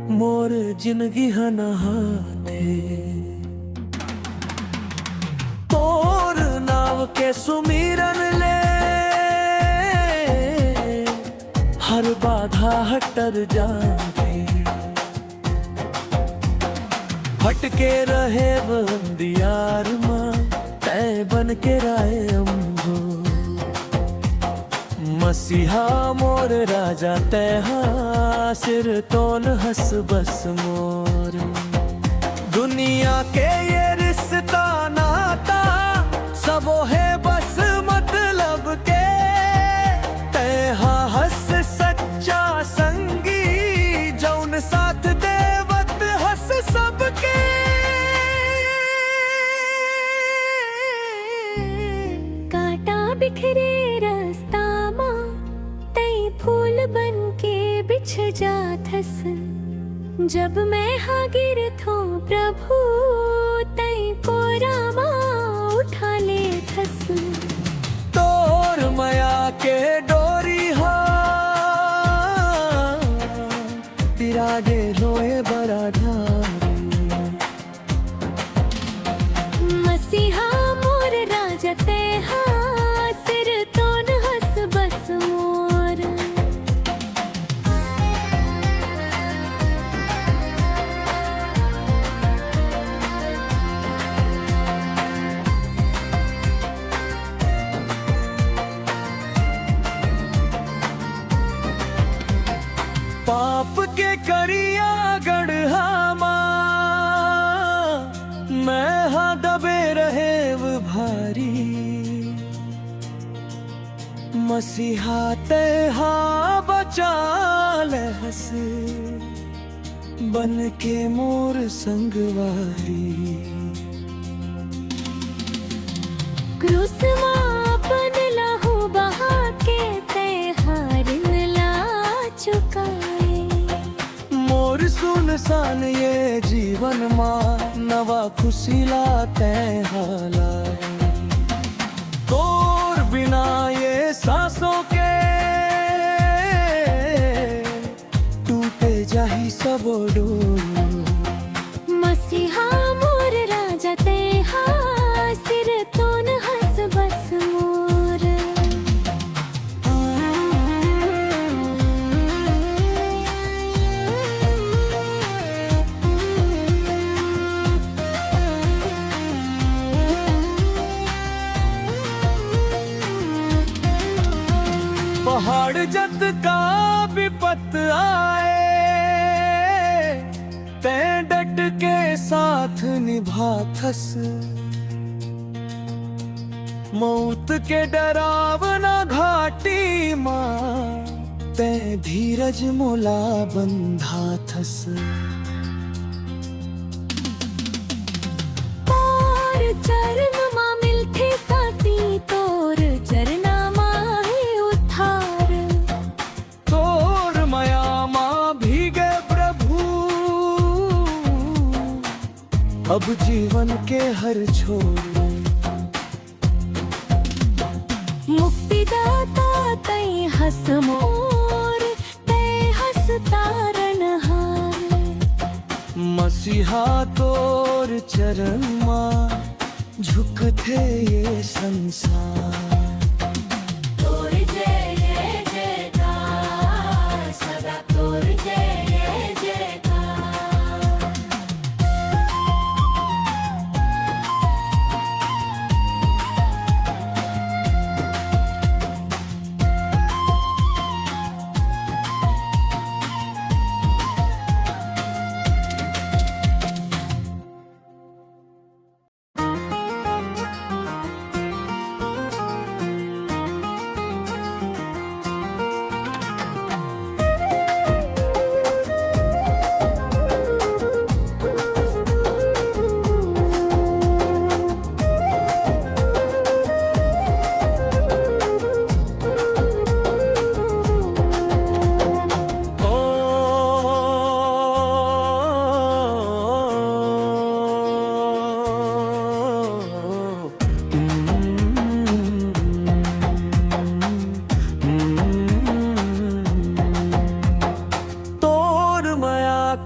मोर जिंदगी हनहाथे तोर नाव के सुमिरन ले हर बाधा हटर जाए हटके रहे बंदियार माँ तय बन के राय अम्बो मसीहा मोर राजा तैहा सिर तोन हस बस मोर दुनिया के ये रिश्ता नाता सबो है बस मतलब के तैहा हस सच्चा संगी जौन साथ देवत हस सबके कांटा बिखरे रास्ता माँ तई फूल बन के बिछ जाथस जब मैं हाँ गिर थो प्रभु तई कोरा माँ उठा ले थस तोर माया के डोरी हा तिरागे लोए बड़ा ढारी मसीहा मोर राजा तेहा सिर तोन हस बस मोर पाप के करिया गढ़ा मैं हाँ दबे रहे वो भारी मसीहा तेहा बचा ले हस बन के मोर संगवारी क्रूस मापन लहू बहा के तेहारिन ला चुकाए मोर सुनसान ये जीवन माँ नवा खुशी लाते हालाए तोर बिना ये सांसों के टूटे जाही सब डोर मसीहा मोर राजा तेहा सिर तोन हस बस मोर पहाड़ जत का विपत आए तैं डट के साथ निभाथस मौत के डरावना घाटी माँ तैं धीरज मोला बंधाथस और चरण माँ मिलथे साथी तोर चरना माँ ही उद्धार तोर माया माँ भीगे प्रभु अब जीवन के हर छोर मुक्तिदाता तई हस मोर तै हस तारण हार मसीहा तोर चरण माँ झुकते ये संसार तोर जय जयकार सदा तोर जय जयकार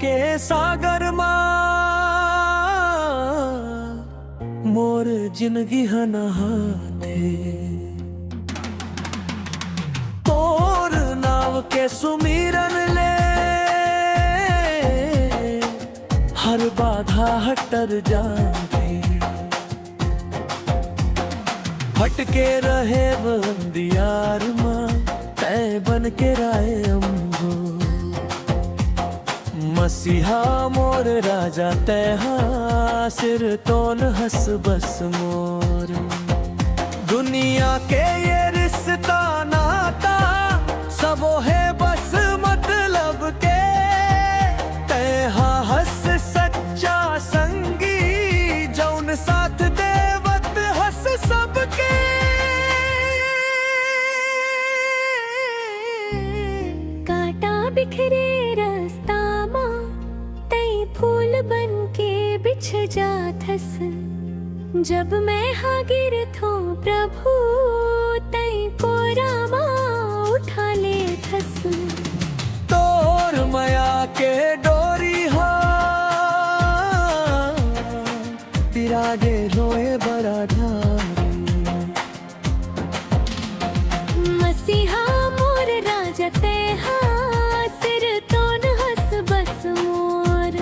के सागर मां मोर जिंदगी नहाते तोर नाव के सुमिरन ले हर बाधा हटर जाते हटके रहे बंदियार मां तय बन के राय अम्बो मसीहा मोर राजा तैहा सिर तोन हस बस मोर दुनिया के ये रिश्ता नाता सबो है बस मतलब के तैहा हस सच्चा संगी जौन साथ देवत हस सबके कांटा बिखरे रास्ता मां तई फूल बन के बिछ जाथस जब मैं हागिर थो प्रभु तई कोरा मां उठा ले थस तोर माया के डोरी हा तिरागे रोए बड़ा ढारी मसीहा मोर राजा तेहा सिर तोन हस बस मोर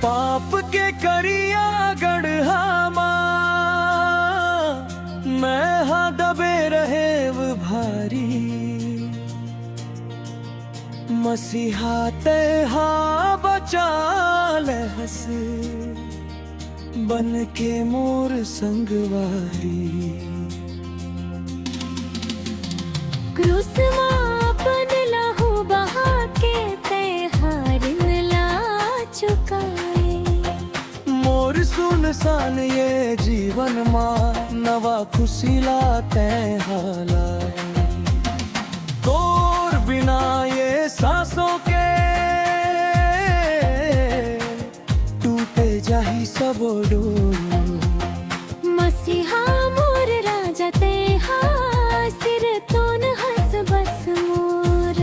पाप के करिया गढ़ा मां मैं हा दबे रहे वो भारी मसीहा तेहा बचा ले हस बन के मोर संगवारी क्रूस मापन लहू बहा के तेहारिन ला चुकाए मोर सुनसान ये जीवन मां नवा खुशी लाते हालाए तोर बिना ये सांसों के टूटे जाही सब डोर मसीहा मोर राजा तेहा सिर तोन हस बस मोर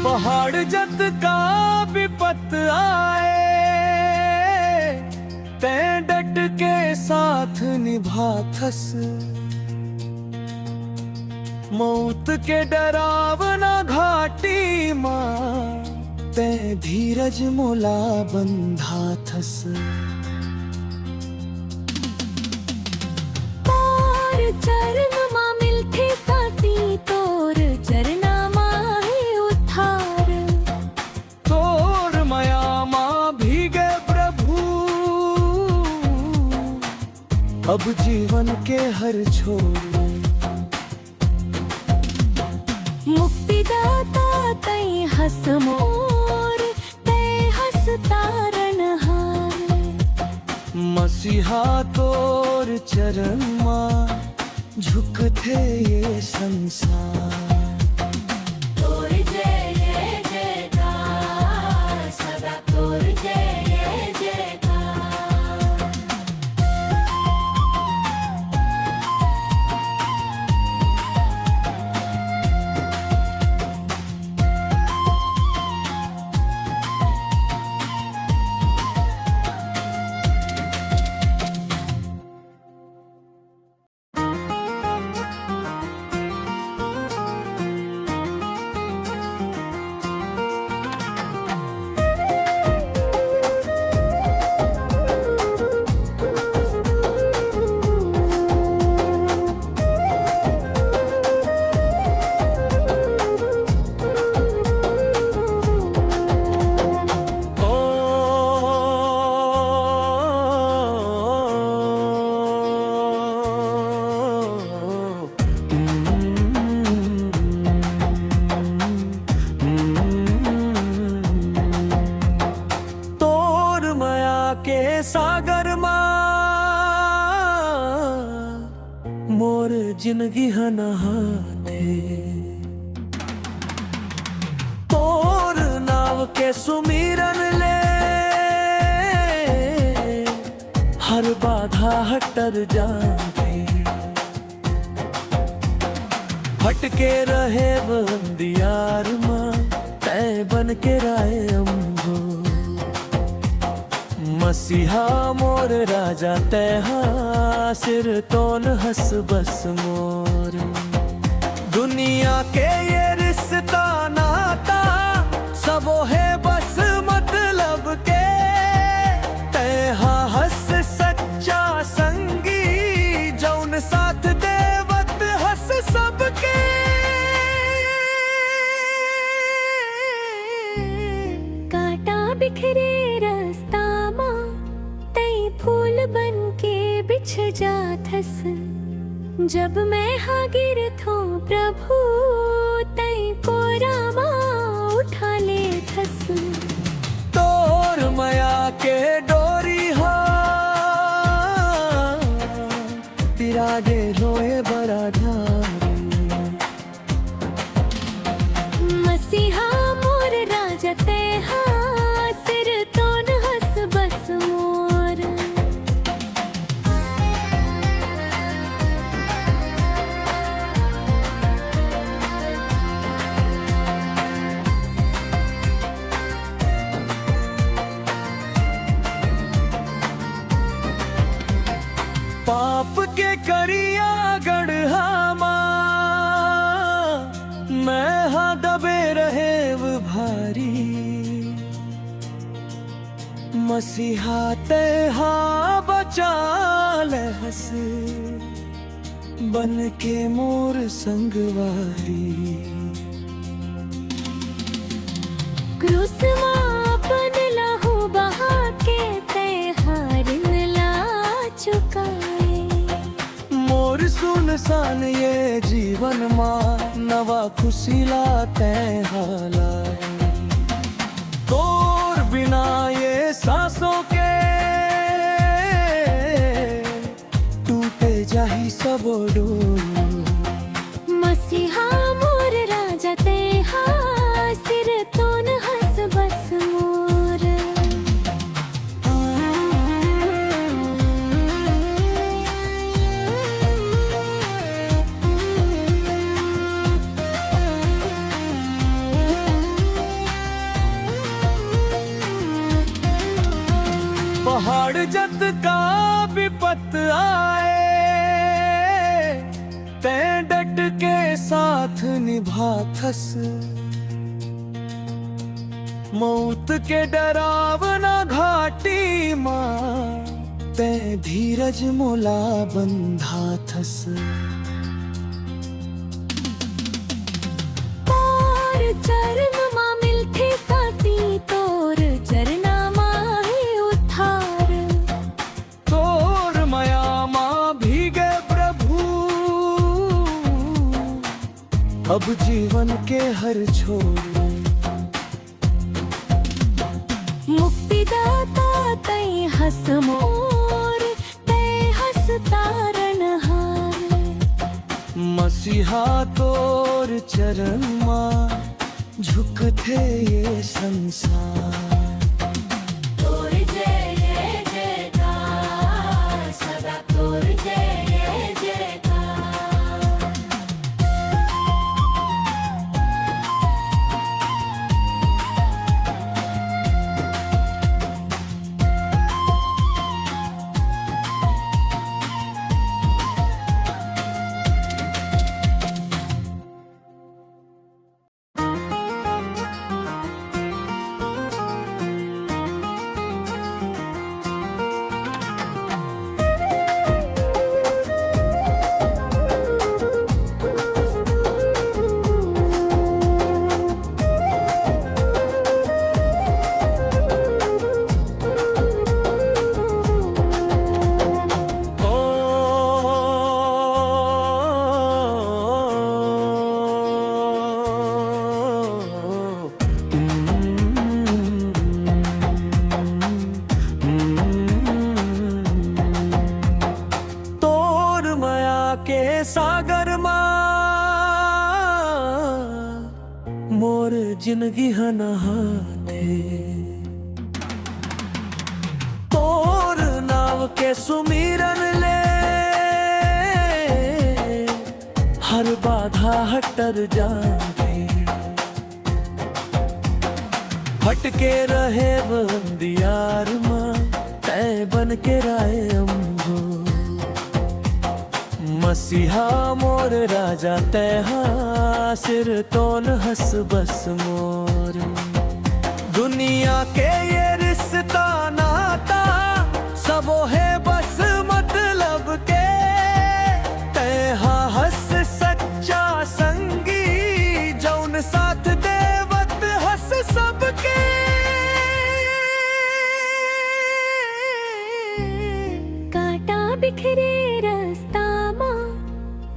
पहाड़ जत का विपत आए तैं डट के साथ निभाथस मौत के डरावना घाटी मां तैं धीरज मोला बंधाथस तोर चरण मां मिलथे साथी तोर चरना मां ही उद्धार तोर माया मां भीगे प्रभु अब जीवन के हर छोर मुक्तिदाता तई हस मोर तै हस तारण हार मसीहा तोर चरण मां झुकते ये संसार तोर जय जयकार सदा तोर जय जयकार जिंदगी हनाते तोर नाव के सुमिरन ले हर बाधा हटर जाते हटके रहे वो अंधियार माँ तय बन के राय अम्बो मसीहा मोर राजा तैहा सिर तोन हस बस मोर दुनिया के ये रिश्ता नाता सबो है बस मतलब के तैहा हस सच्चा संगी जौन साथ देवत हस सबके कांटा बिखरे रास्ता माँ तई फूल बन के बिछ जाथस जब मैं हागिर थो प्रभु तई कोरा माँ उठा ले थस तोर माया के डोरी हा तिरागे रोए बड़ा मसीहा मोर राजा तेहा सिर तोन हस बस मोर पाप के करिया गढ़हामा मैं हा दबे रहे वो भारी मसीहा तेहा बचा ले हस बन के मोर संगवारी क्रूस मापन लहू बहा के तेहारिन ला चुकाए मोर सुनसान ये जीवन माँ नवा खुशी लाते हालाए तोर बिना ये सांसों के टूटे जाही सब डोर मसीहा मोर राजा तेहा सिर तोन हस बस मोर पहाड़ जत का विपत आए ते डट के साथ निभाथस मौत के डरावना घाटी माँ ते धीरज मोला बंधाथस तोर चरण माँ मिलथे साथी तोर चरना माँ ही उद्धार तोर माया माँ भीगे प्रभु अब जीवन के हर छोर मुक्तिदाता तई हस मोर तई हस तारण हार मसीहा तोर चरण माँ झुकते ये संसार तोर जय जयकार सदा तोर जय जयकार जिंदगी हनहाते तोर नाव के सुमिरन ले हर बाधा हटर जाए हटके रहे वो अंधियार माँ तय बन के राय अम्भो मसीहा मोर राजा तैहा सिर तोन हस बस मोर दुनिया के ये रिश्ता नाता सबो है बस मतलब के तैहा हस सच्चा संगी जौन साथ देवत हस सबके कांटा बिखरे रास्ता माँ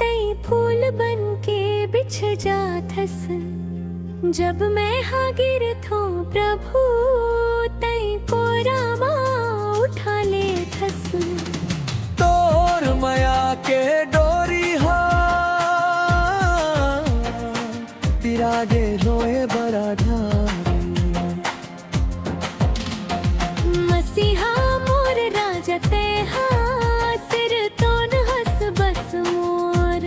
तई फूल बन के बिछ जाथस जब मैं हागिर थो प्रभु तई कोरा माँ उठा ले थस तोर माया के डोरी हा तिरागे रोए बड़ा मसीहा मोर राजा तेहा सिर तोन हस बस मोर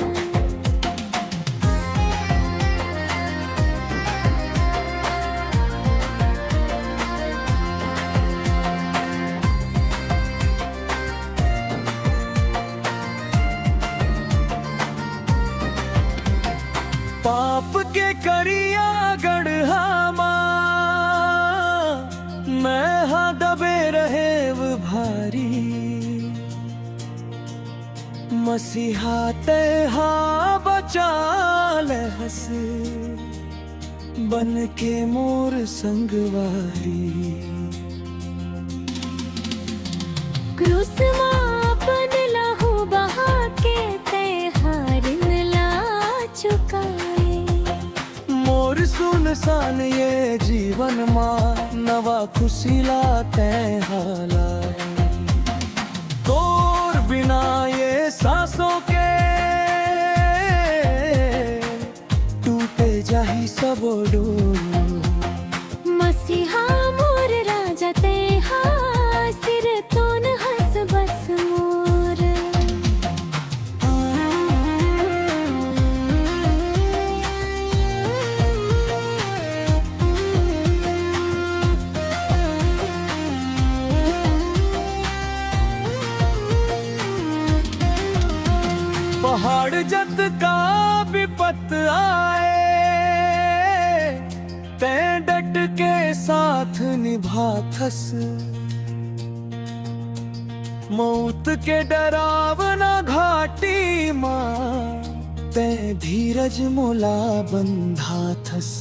पाप के करिया गढ़ा मैं हा दबे रहे वो भारी मसीहा तेहा बचा ले हस बन के मोर संगवारी क्रूस मापन लहू बहा के तेहारिन ला चुकाए मोर सुनसान ये जीवन माँ नवा खुशी लाते हाला तोर बिना ये सांसों के टूटे जाही सब डोर मसीहा मोर राजा तेहा सिर तोन हस बस मोर पहाड़ जत का विपत आए ते डट के साथ निभाथस मौत के डरावना घाटी माँ ते धीरज मोला बंधाथस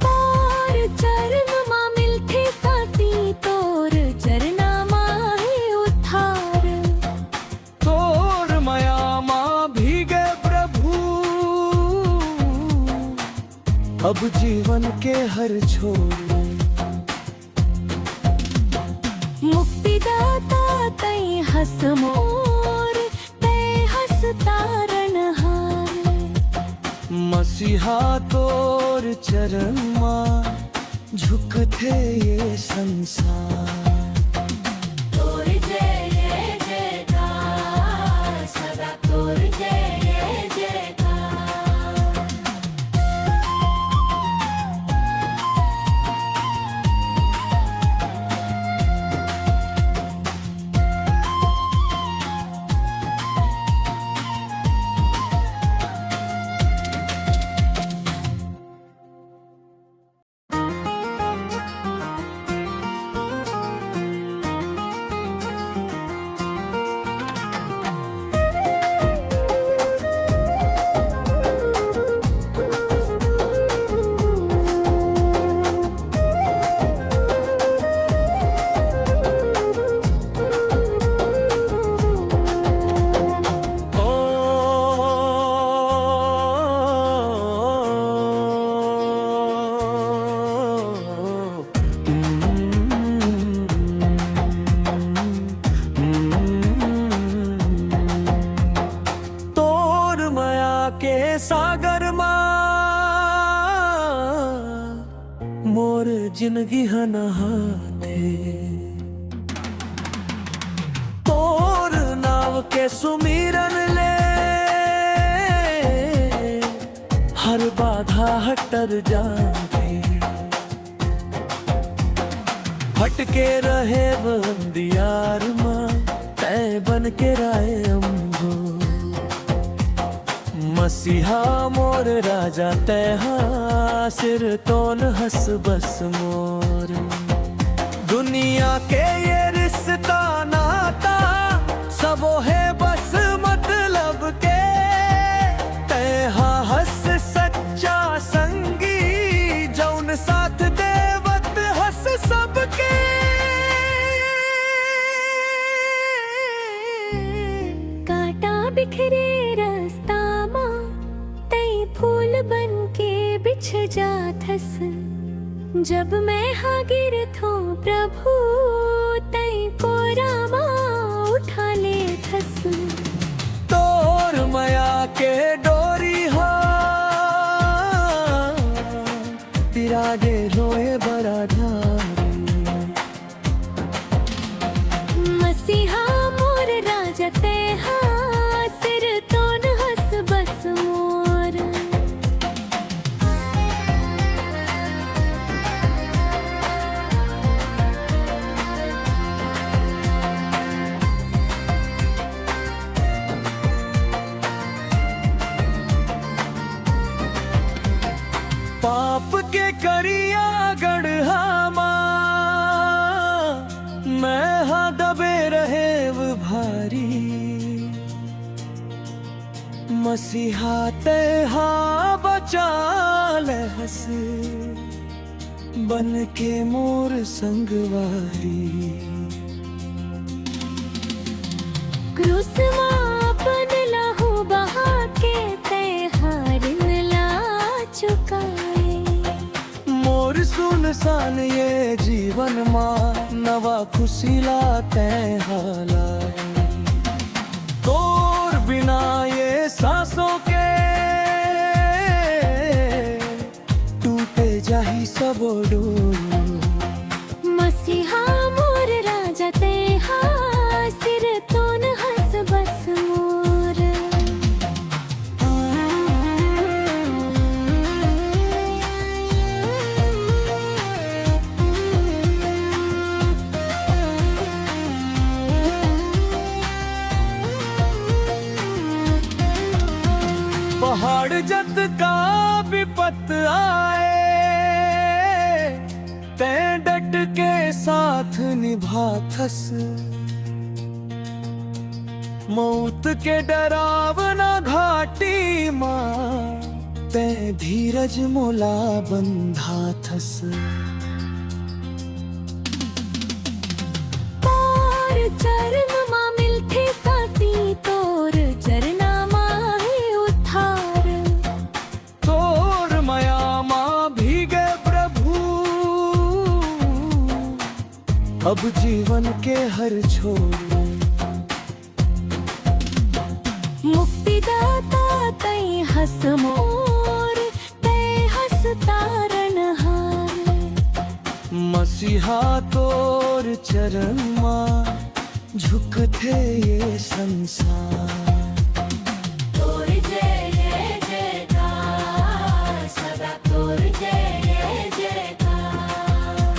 तोर चरण माँ मिलथे साथी तोर चरना माँ ही उद्धार तोर माया माँ भीगे प्रभु अब जीवन के हर छोर मुक्तिदाता तई हस मोर तै हस तारण हार मसीहा तोर चरण माँ झुकते ये संसार तोर जय जयकार सदा तोर जय जयकार जिंदगी हनहाते तोर नाव के सुमिरन ले हर बाधा हटर जाते हटके रहे बंदियार माँ तय बन के राय अम्बो मसीहा मोर राजा तैहा सिर तोन हस बस मोर दुनिया के ये रिश्ता नाता सबो है बस मतलब के तैहा हस सच्चा संगी जौन साथ देवत हस सबके कांटा बिखरे रास्ता माँ तई फूल बन के बिछ जाथस जब मैं हाँ गिर थो प्रभु तई कोरा माँ उठा ले थस तोर मया के डोरी हो तिरागे रोए बड़ा मसीहा मोर राजा तेहा सिर तोन हस बस मोर पाप के करिया गढ़हामा मैं हाँ दबे रहे वो भारी मसीहा तेहा बचा ले हस बन के मोर संगवारी क्रूस मापन लहू बहा के तेहारिन ला चुकाए मोर सुनसान ये जीवन माँ नवा खुशी लाते हालाए तोर बिना ये सांसों के टूटे जाही सब डोर मसीहा मोर राजा तेहा सिर तोन हस बस मोर पहाड़ जत का विपत आए ते डट के साथ निभाथस मौत के डरावना घाटी माँ ते धीरज मोला बंधाथस तोर चरण माँ मिलथे साथी तोर चरना माँ है उद्धार तोर मया माँ भीगे प्रभु अब जीवन के हर छोर मुक्तिदाता तई हस मोर तै हस तारण हार मसीहा तोर चरण माँ झुकते ये संसार तोर जय जय जयकार सदा तोर जय जय जयकार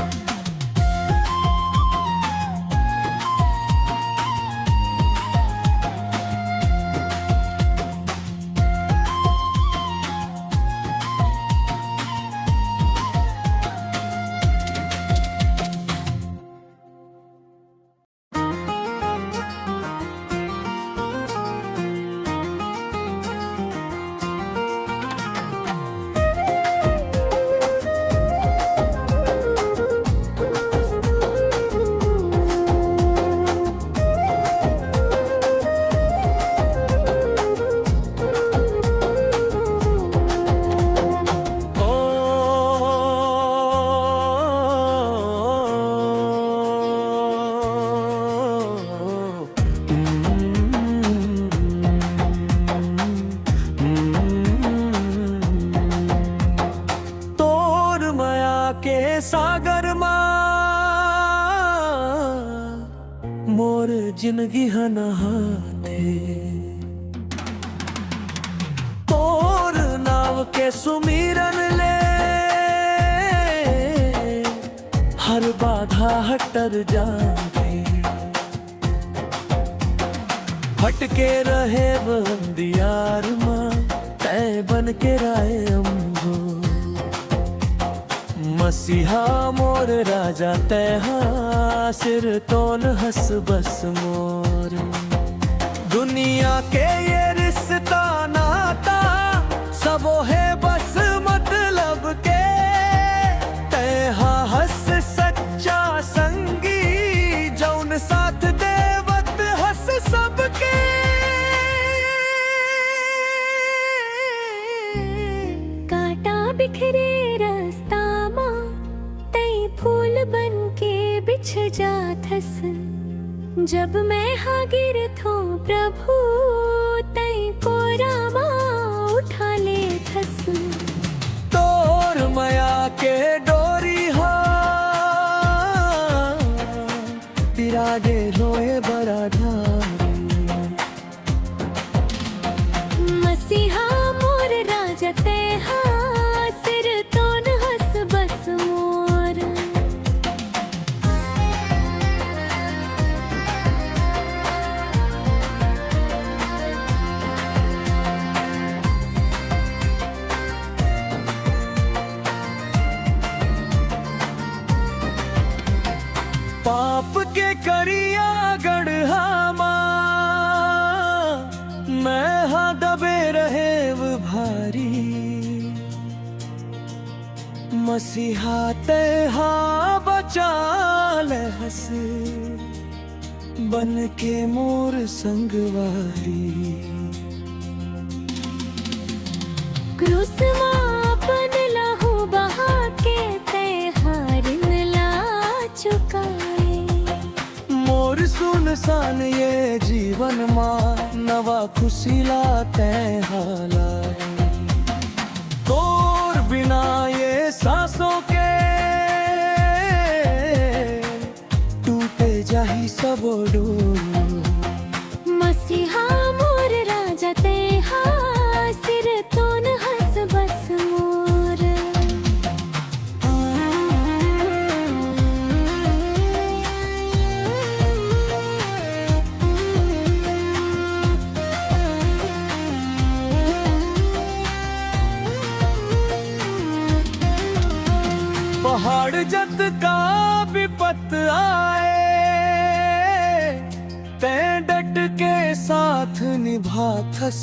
सागर मोर जिंदगी हनहाते तोर नाव के सुमिरन ले हर बाधा हटर जाते हटके रहे बंदियार माँ तय बन के राय अम्भो मसीहा मोर राजा तैहा सिर तोन हस बस मोर दुनिया के ये रिश्ता नाता सबो है बस मतलब के तैहा हस सच्चा संगी जौन साथ देवत हस सबके कांटा बिखरे रास्ता माँ तई फूल बन के बिछ जाथस जब मैं हागिर थो प्रभु तई कोरा माँ उठा ले थस तोर माया के डोरी हा तिरागे रोए बड़ा मसीहा मोर राजा तेहा सिर तोन हस बस मोर पाप के करिया गढ़ा मैं हा दबे रहे वो भारी मसीहा तेहा बचा ले हस बन के मोर संगवारी क्रूस मापन लहू बहा के तेहार ला चुकाए मोर सुनसान ये जीवन माँ नवा खुशी लाते हाला तोर बिना ये सांसों के टूटे जाही सब डोर मसीहा मोर राजा तेहा सिर तोन हस बस मोर पहाड़ जत का विपत आए ते डट के साथ निभाथस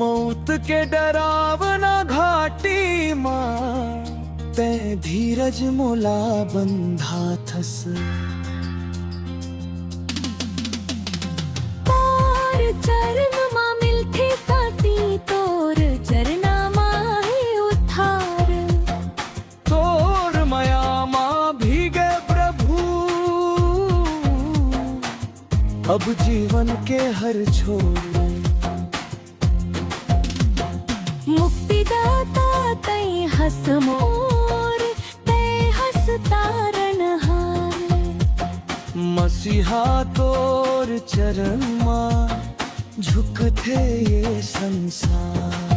मौत के डरावना घाटी माँ ते धीरज मोला बंधाथस तोर चरण माँ मिलथे साथी तोर चरना माँ ही उद्धार तोर माया माँ भीगे प्रभु अब जीवन के हर छोर मुक्तिदाता तई हस मोर तै हस तारण हार मसीहा तोर चरण माँ झुकते ये संसार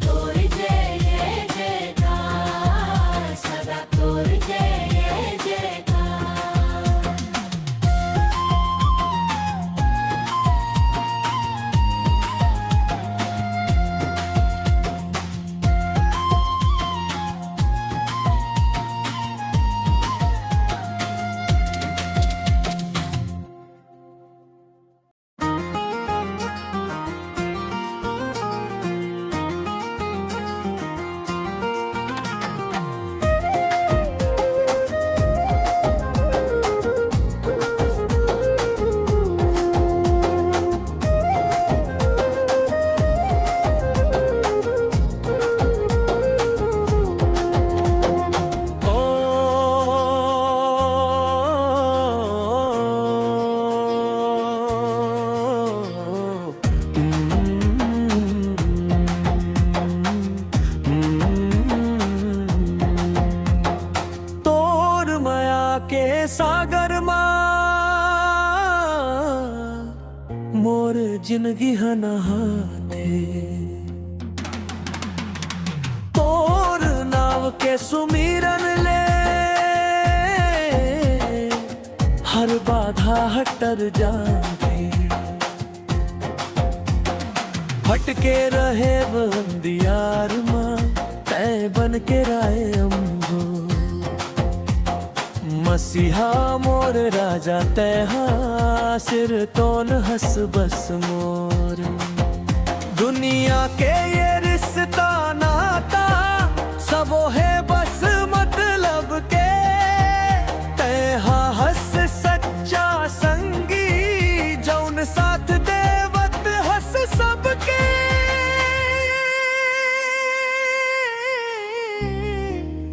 तोर जय जय जयकार सदा तोर जय जय जयकार जिंदगी हनाते तोर नाव के सुमिरन ले हर बाधा हटर जावे हटके रहे बंदियार माँ तय बन के राय अम्बो मसीहा मोर राजा तैहा सिर तोन हस बस मोर दुनिया के ये रिश्ता नाता सबो है बस मतलब के तैहा हस सच्चा संगी जौन साथ देवत हस सबके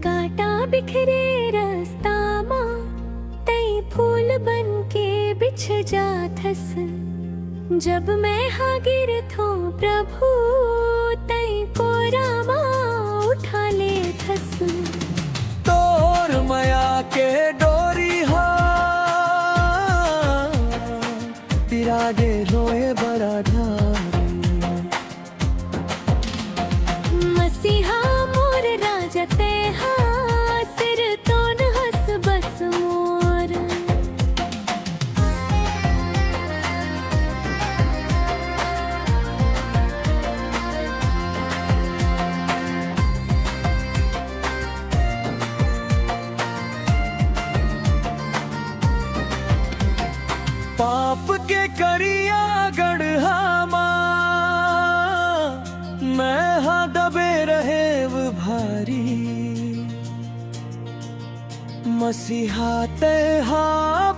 कांटा बिखरे रास्ता माँ तई फूल बन के बिछ जाथस जब मैं हाँ गिर थो प्रभु तई कोरा माँ उठा ले थस तोर माया के डोरी हा तिरागे रोए बड़ा ढारी मसीहा मोर राजा तेहा सिर तोन हस बस मोर पाप के करिया गढ़ा माँ मैं हाँ दबे रहे वो भारी मसीहा तेहा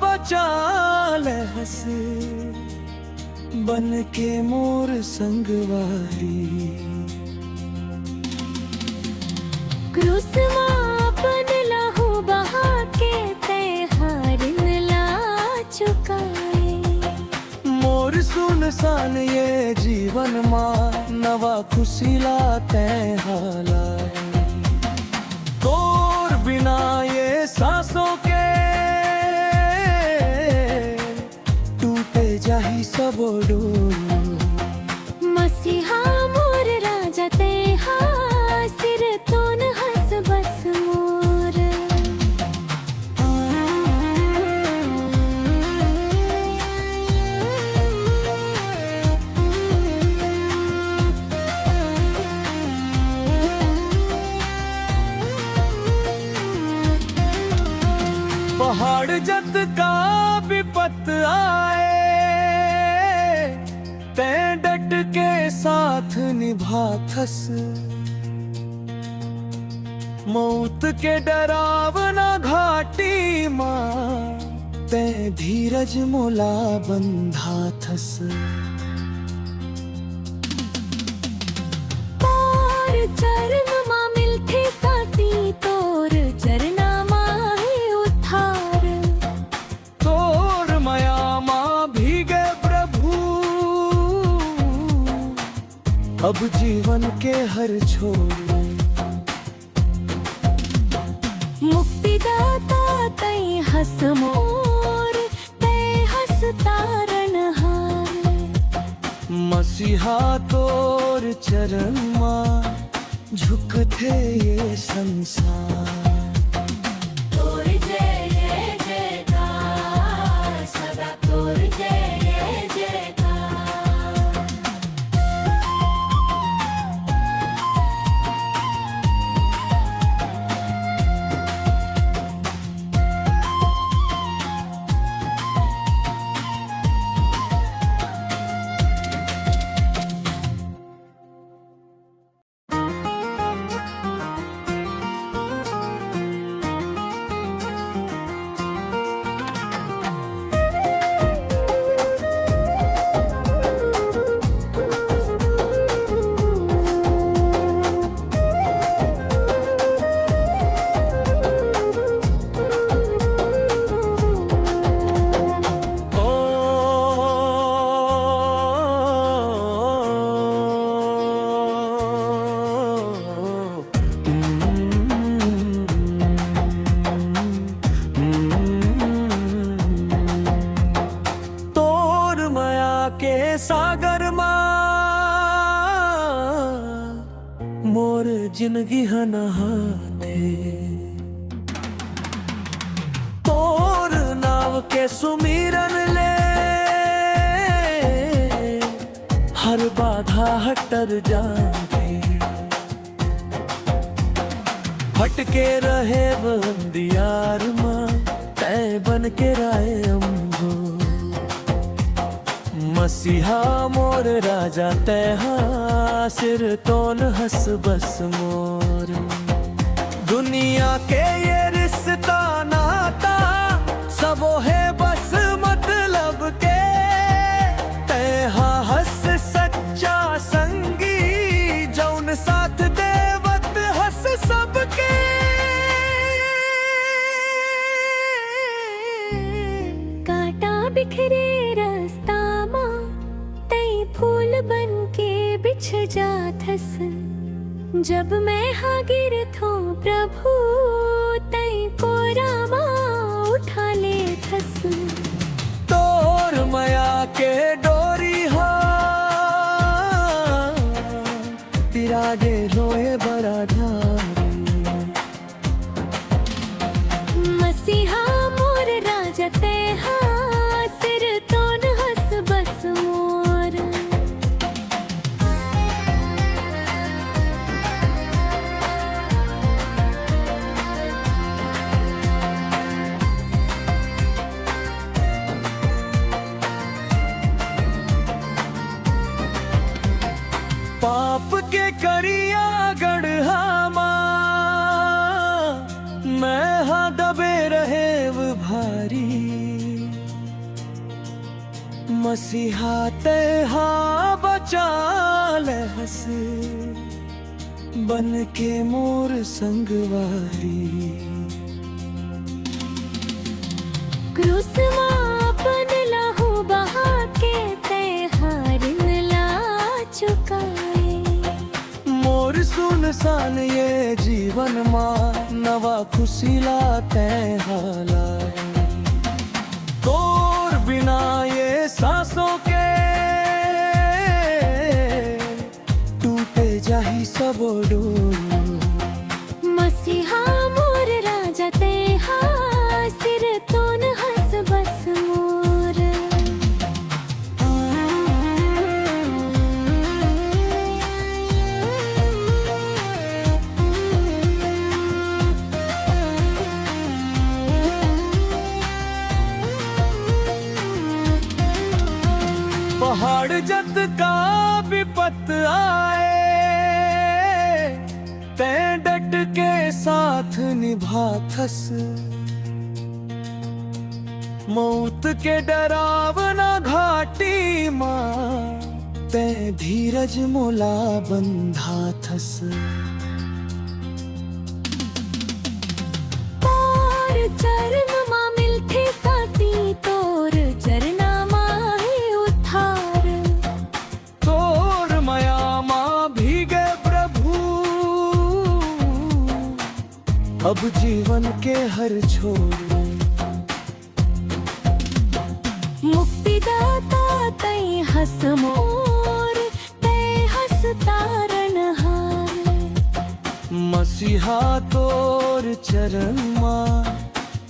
बचा ले हस बन के मोर संगवारी क्रूस मापन लहू बहा के हारिन ला चुकाए मोर सुनसान ये जीवन माँ नवा खुशी लाते हाला तोर बिना ये सांसों के टूटे जाही सब डोर मसीहा मोर राजा तेहा सिर तोन हस बस मोर पहाड़ जत का विपत आए तै डट के साथ निभाथस मौत के डरावना घाटी माँ तै धीरज मोला बंधाथस तोर चरण माँ मिलथे साथी तोर चरना माँ है उद्धार तोर माया माँ भीगे प्रभु अब जीवन के हर छोर मुक्तिदाता तई हस मोर तै हस तारण हार मसीहा तोर चरण माँ झुकते ये संसार तोर जय जय जयकार सदा तोर जय जय जयकार जिंदगी हनहाते तोर नाव के सुमिरन ले हर बाधा हटर जाए हटके रहे बंदियार माँ तय बन के राय अम्बो मसीहा मोर राजा तैहा सिर तोन हस बस मोर दुनिया के ये रिश्ता नाता सबो है बस मतलब के तैहा हस सच्चा संगी जौन साथ देवत हस सबके कांटा बिखरे रास्ता माँ तई फूल बन के बिछ जाथस जब मैं हाँ गिर थो प्रभु तई कोरा माँ उठा ले थस तोर माया के डोरी हा तिरागे रोए बड़ा ढारी मसीहा मोर राजा तेहा सिर तोन हस बस मोर पाप के करिया गढ़ा माँ मैं हा दबे रहे वो भारी मसीहा तेहा बचा ले हस बन के मोर संगवारी क्रूस मापन लहू बहा के तेहारिन ला चुकाए मोर सुनसान ये जीवन माँ नवा खुशी लाते हालाए तोर बिना ये सांसों के टूटे जाही सब डोर मसीहा मोर राजा तेहा सिर तोन हस बस मोर पहाड़ जत का विपत आए तै डट के साथ निभाथस मौत के डरावना घाटी माँ तै धीरज मोला बंधाथस तोर चरण माँ मिलथे साथी तोर चरना माँ ही उद्धार तोर माया माँ भीगे प्रभु अब जीवन के हर छोर मुक्तिदाता तई हस मोर तै हस तारण हार मसीहा तोर चरण माँ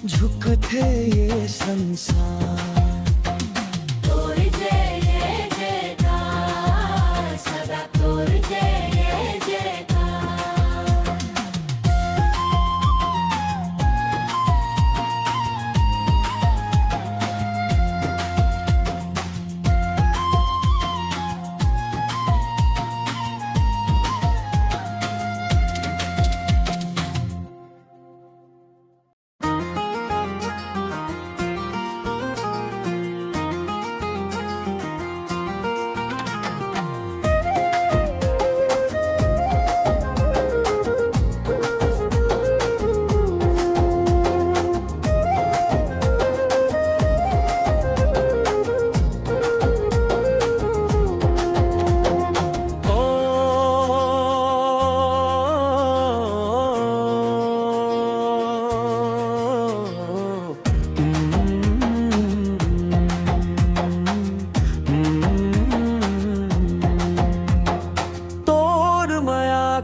झुकते ये संसार तोर जय जयकार सदा तोर जय जयकार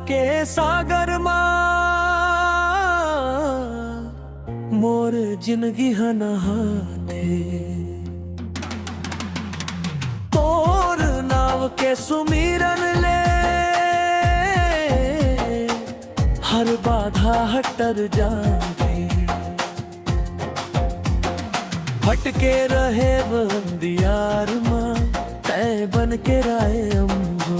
के सागर मोर जिंदगी नहाते तोर नाव के सुमिरन ले हर बाधा हटर जाते भटके रहे बंदियार माँ तय बन के राय अम्बो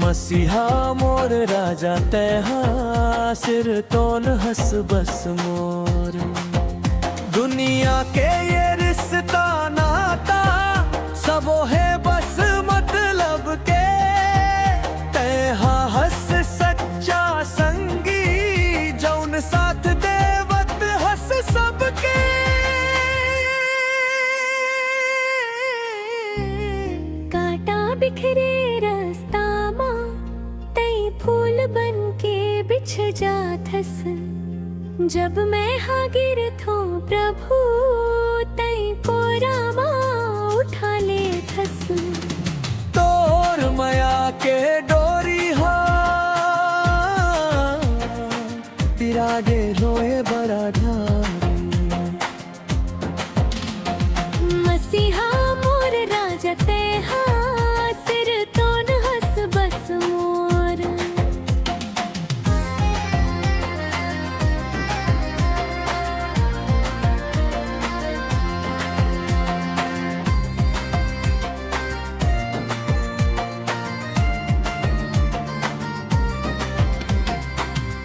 मसीहा मोर राजा तैहा सिर तोन हस बस मोर दुनिया के ये रिश्ता नाता सबो है बस मतलब के तैहा हस सच्चा संगी जौन साथ देवत हस सबके कांटा बिखरे रास्ता माँ तई फूल बन के बिछ जाथस जब मैं हाँ गिरथो प्रभु तई कोरा माँ उठा ले थस तोर माया के डोरी हा तिरागे रोए बड़ा मसीहा मोर राजा तेहा सिर तोन हस बस मोर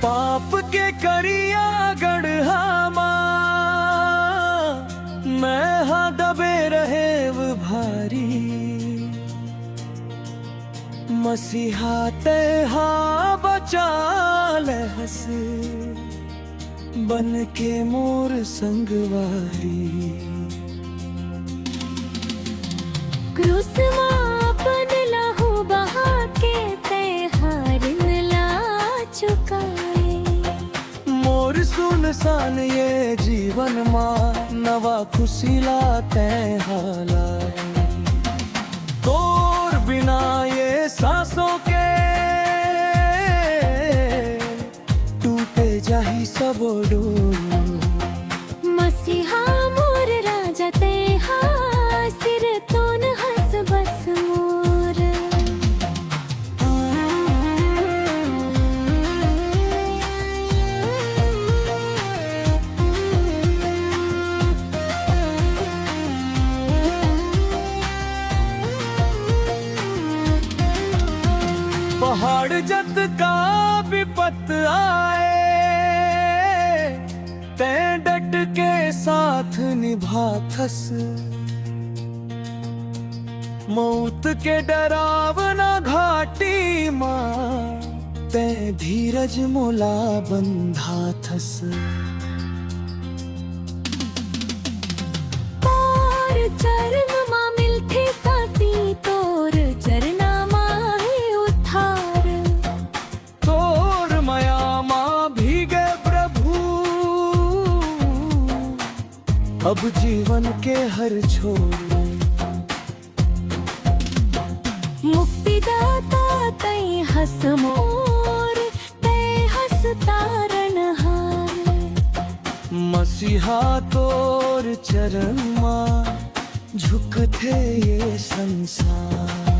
पाप के करिया गढ़ामा मैं हाँ दबे रहे वो भारी मसीहा तेहा बचा ले हस बन के मोर संगवारी क्रूस मापन लहू बहा के हारिन ला चुकाए मोर सुनसान ये जीवन माँ नवा खुशी लाते हालाए तोर बिना ये सांसों के टूटे जाही सब डोर मसीहा मोर राजा तेहा सिर तोन हस बस मोर पहाड़ जत का विपत आए तै डट के साथ निभाथस मौत के डरावना घाटी माँ तै धीरज मोला बंधाथस और चरण माँ मिलथे साथी तोर चरना माँ है उद्धार तोर माया माँ भीगे प्रभु अब जीवन के हर छोर मुक्तिदाता तई हस मोर तै हस तारण हार मसीहा तोर चरण माँ झुकते ये संसार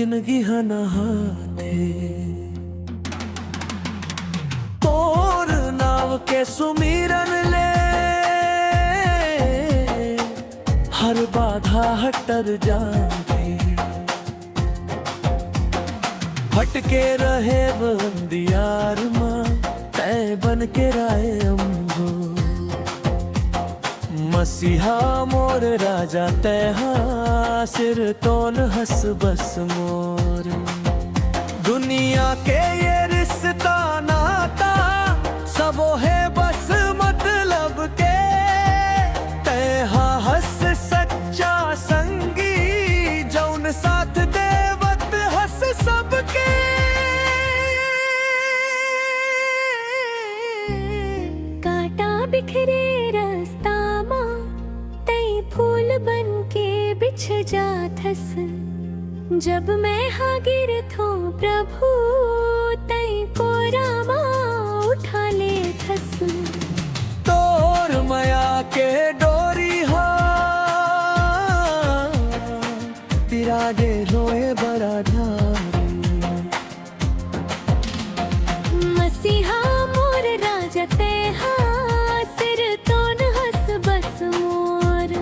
जिंदगी हनहाते तोर नाव के सुमिरन ले हर बाधा हटर जाते हटके रहे वो अंधियार माँ तय बन के राय अम्बो मसीहा मोर राजा तैहा सिर तोन हस बस मोर दुनिया के ये रिश्ता नाता सबो है बस मतलब के तैहा हस सच्चा संगी जौन साथ देवत हस सबके कांटा बिखरे रास्ता माँ तई फूल बन के बिछ जाथस जब मैं हागिर थो प्रभु तई कोरा माँ उठा ले थस तोर माया के डोरी हा तिरागे रोए बड़ा मसीहा मोर राजा तेहा सिर तोन हस बस मोर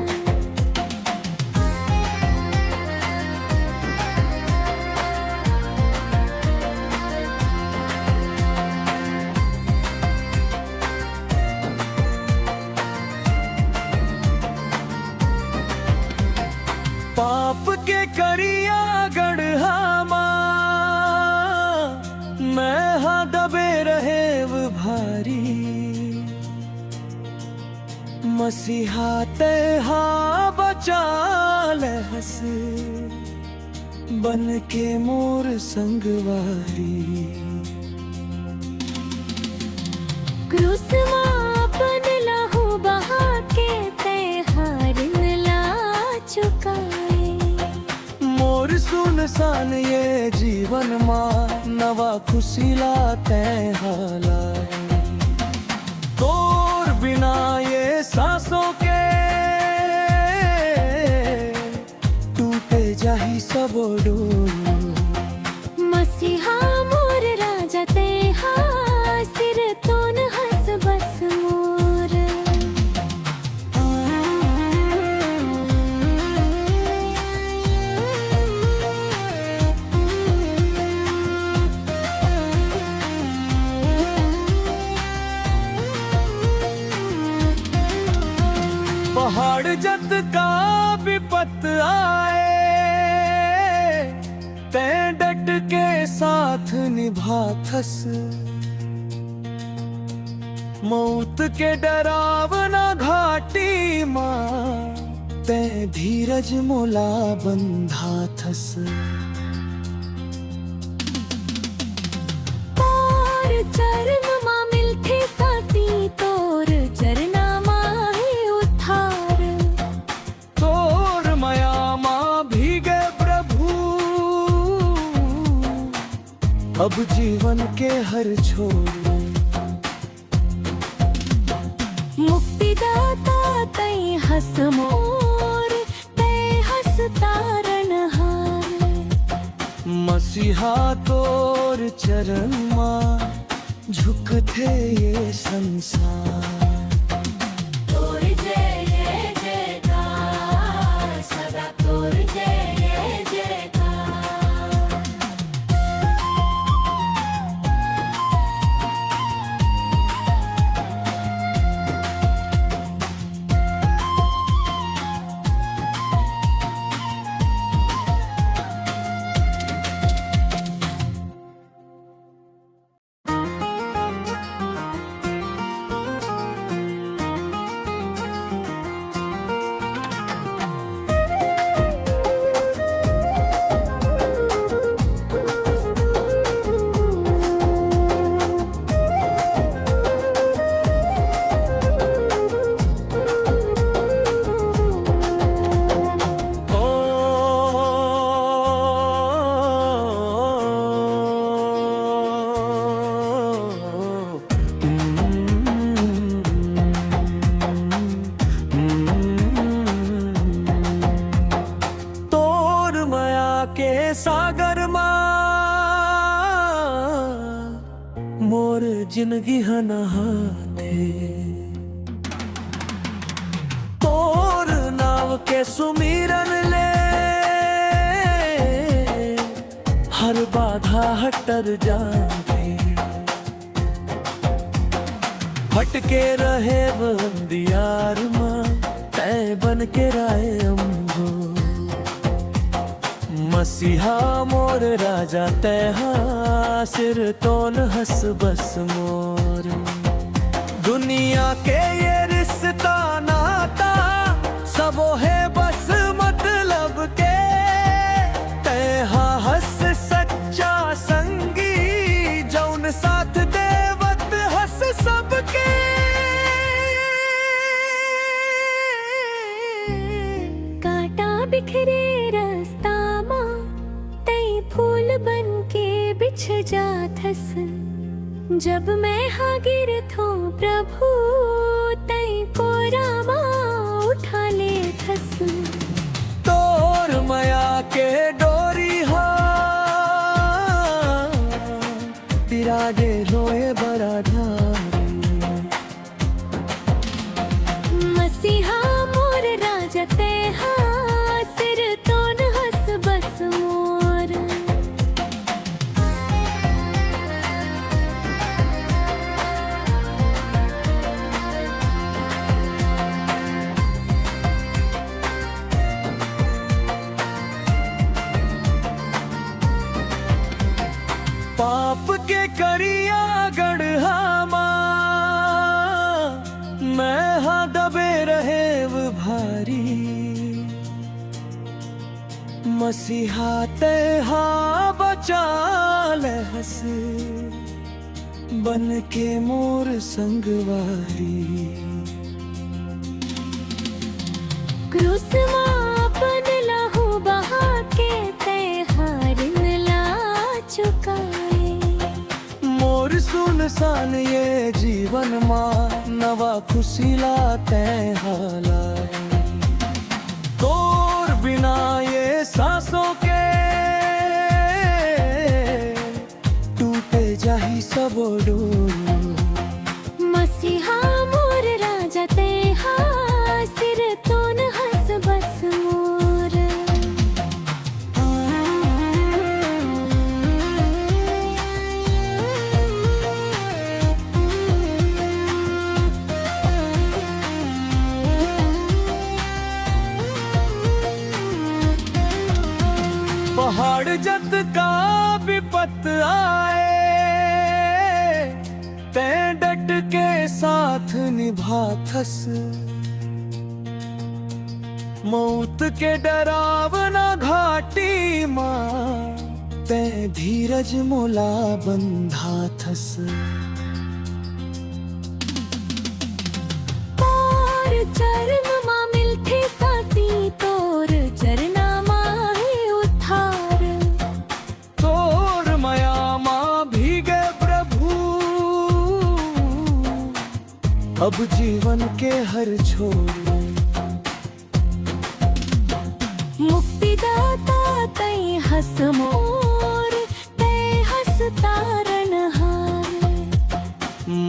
पाप के करिया गढ़हामा मैं हा दबे रहे वो भारी मसीहा तेहा बचा ले हस बन के मोर संगवारी क्रूस मापन लहू बहा के तेहारिन ला चुकाए मोर सुनसान ये जीवन माँ नवा खुशी लाते हालाए तोर बिना ये सांसों के टूटे जाही सब डोर मसीहा मोर राजा तेहा सिर तोन हस बस मोर पहाड़ जत का विपत आए ते डट के साथ निभाथस मौत के डरावना घाटी माँ ते धीरज मोला बंधाथस तोर चरण माँ मिलथे साथी तोर चरना माँ ही उद्धार तोर माया माँ भीगे प्रभु अब जीवन के हर छोर मुक्तिदाता तई हस मोर तई हस तारण हार मसीहा तोर चरण माँ झुकते ये संसार तोर जय जयकार सदा तोर जय जयकार मोर जिंदगी हनहाते तोर नाव के सुमिरन ले हर बाधा हटर जाते हटके रहे वो अंधियार माँ तय बन के राय अम्भो मसीहा मोर राजा तैहा सिर तोन हस बस मोर दुनिया के ये रिश्ता नाता सबो है बस मतलब के तैहा हस सच्चा संगी जौन साथ देवत हस सबके कांटा बिखरे रास्ता माँ तई फूल बन के बिछ जाथस जब मैं हागिर थो प्रभु तई कोरा माँ उठा ले थस तोर माया के डोरी हा तिरागे रोए बड़ा मसीहा मोर राजा तेहा सिर तोन हस बस मोर पाप के करिया गढ़ामा मैं हा दबे रहे वो भारी मसीहा तेहा बचा ले हस बन के मोर संगवारी क्रूस मापन लहू बहा के तेहारिन ला चुकाए मोर सुनसान ये जीवन माँ नवा खुशी लाते हाला तोर बिना ये सांसों के टूटे जाही सब डोर मसीहा मोर राजा तेहा सिर तोन हस बस मोर पहाड़ जत का विपत आए ते डट के साथ निभाथस मौत के डरावना घाटी माँ ते धीरज मोला बंधाथस तोर चरण माँ मिलथे साथी तोर चरना माँ है उद्धार तोर माया माँ भीगे प्रभु अब जीवन के हर छोर मुक्तिदाता तई हस मोर तै हस तारण हार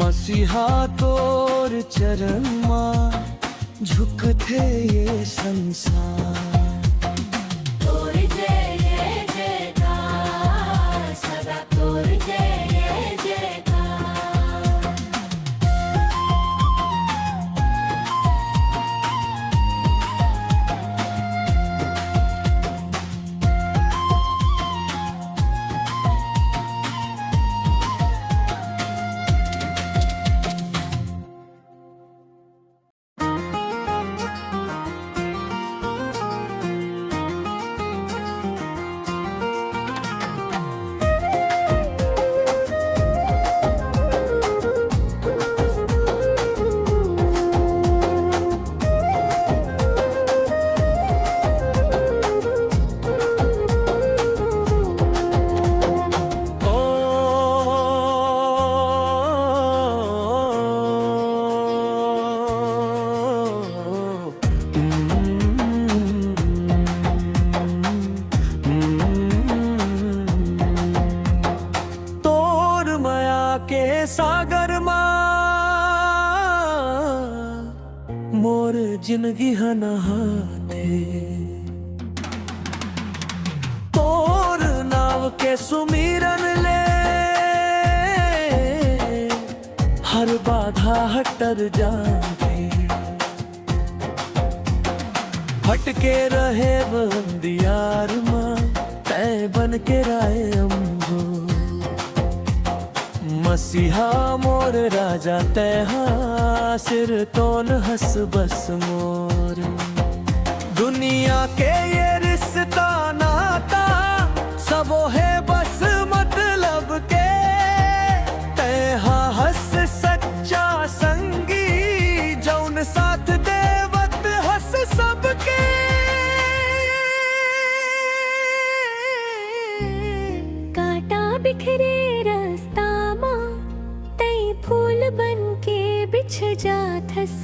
मसीहा तोर चरण माँ झुकते ये संसार तोर जय जय जयकार सदा तोर जय जय जयकार सागर मोर जिंदगी हनहाते तोर नाव के सुमिरन ले हर बाधा हटर जाते हटके रहे बंदियार माँ तय बन के राय अम्बो मसीहा मोर राजा तैहा सिर तोन हस बस मोर दुनिया के ये रिश्ता नाता सबो है बस मतलब के तैहा हस सच्चा संगी जौन साथ देवत हस सबके कांटा बिखरे रास्ता फूल बन के बिछ जाथस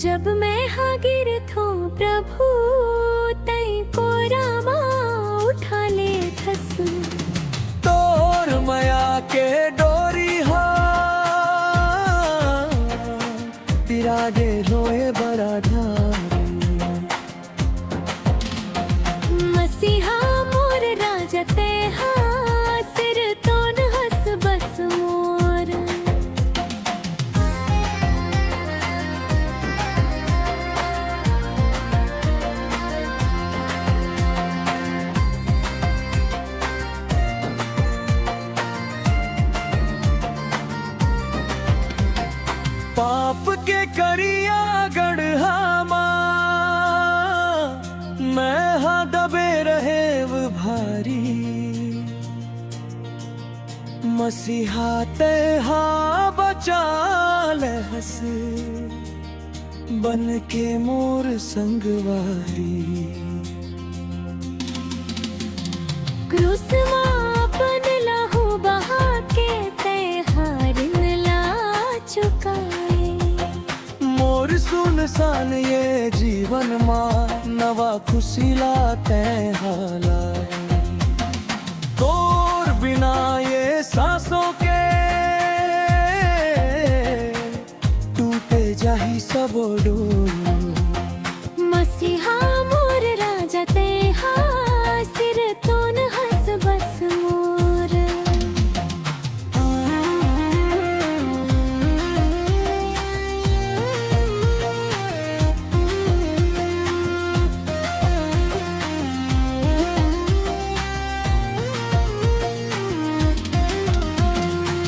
जब मैं हागिर थो प्रभु तई को रामा उठा ले थस तोर माया के डोरी हा तिरागे रोए बड़ा मसीहा मोर राजा तेहा सिर तोन हस बस मोर पाप के करिया गढ़हामा मैं हा दबे रहे वो भारी मसीहा तेहा बचा ले हस बन के मोर संगवारी क्रूस मापन लहू बहा के तेहारिन ला चुकाए मोर सुनसान ये जीवन माँ नवा खुशी लाते हाला तोर बिना ये सांसों के टूटे जाही सब डोर मसीहा मोर राजा तेहा सिर तोन हस बस मोर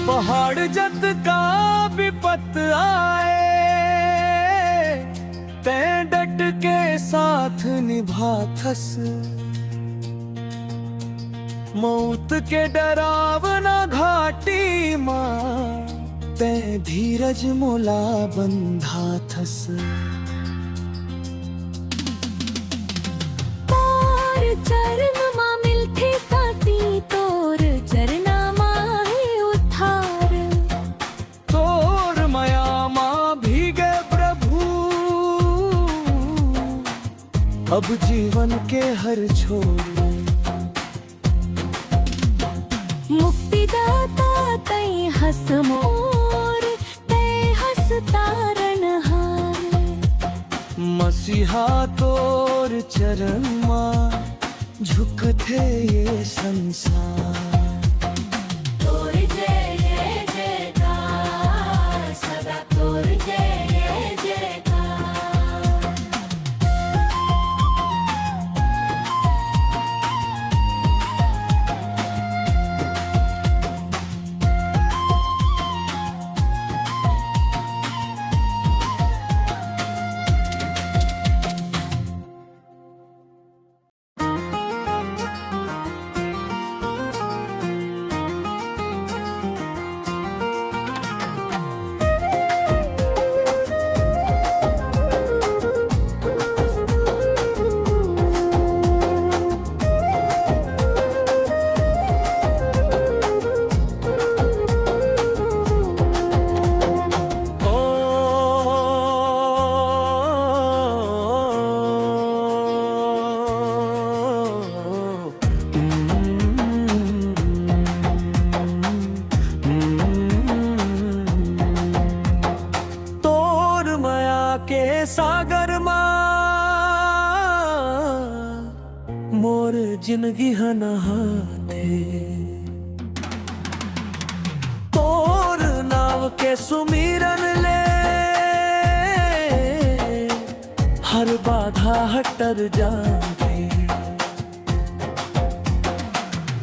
पहाड़ जत का विपत आए ते डट के साथ निभाथस मौत के डरावना घाटी माँ ते धीरज मोला बंधाथस तोर चरण मां मिलथे साथी तोर चरना माहे उद्धार तोर माया माँ भीगे प्रभु अब जीवन के हर छोर मुक्तिदाता तई हस मोर तै हस तारण हार मसीहा तोर चरण माँ झुकते ये संसार तोर जय जय जयकार सदा तोर जय जय जयकार जिंदगी हनहाते तोर नाव के सुमिरन ले हर बाधा हटर जाते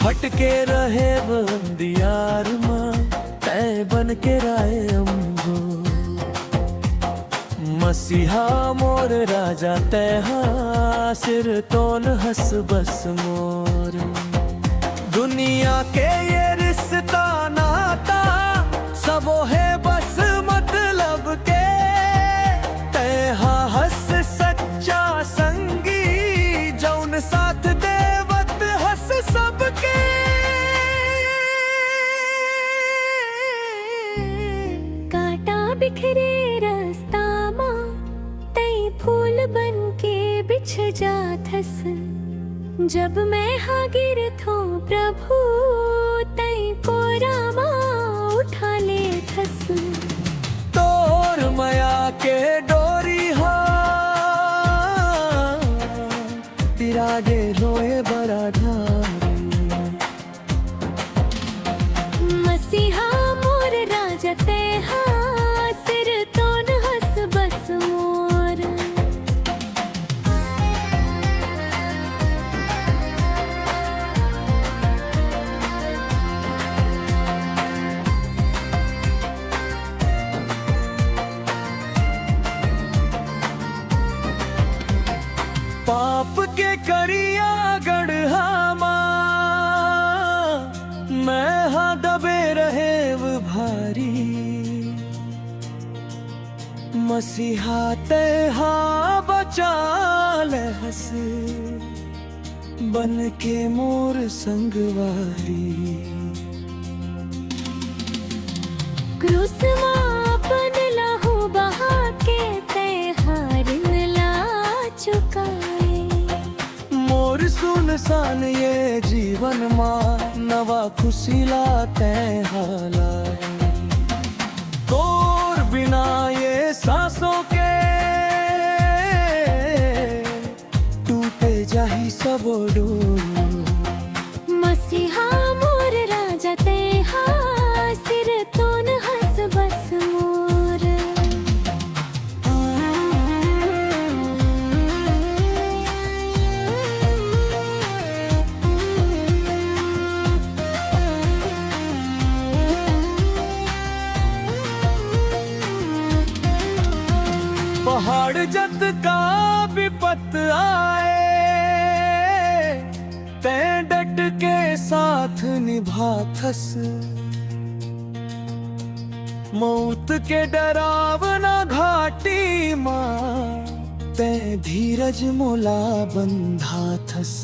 भटके रहे बंदियार माँ तय बन के राय अम्बो मसीहा मोर राजा तैहा सिर तोन हस बस मोर दुनिया के ये रिश्ता नाता सबो है बस मतलब के तैहा हस सच्चा संगी जौन साथ देवत हस सबके कांटा बिखरे रास्ता माँ तई फूल बन के बिछ जाथस जब मैं हागिर थो प्रभु तई कोरा माँ उठा ले थस तोर माया के डोरी हा तिरागे रोए बड़ा ढारी मसीहा मोर राजा तेहा सिर तोन हस बस मोर पाप के करिया गढ़ा मैं हा दबे रहे वो भारी मसीहा तेहा बचा ले हस बन के मोर संगवारी क्रूस मापन लहू बहा के तेहारिन ला चुकाए मोर सुनसान ये जीवन माँ नवा खुशी लाते हालाए तोर बिना ये सांसों के टूटे जाही सब डोर मसीहा मोर राजा तेहा सिर तोन हस बस मोर पहाड़ जत का विपत आए तै डट के साथ निभाथस मौत के डरावना घाटी माँ तै धीरज मोला बंधाथस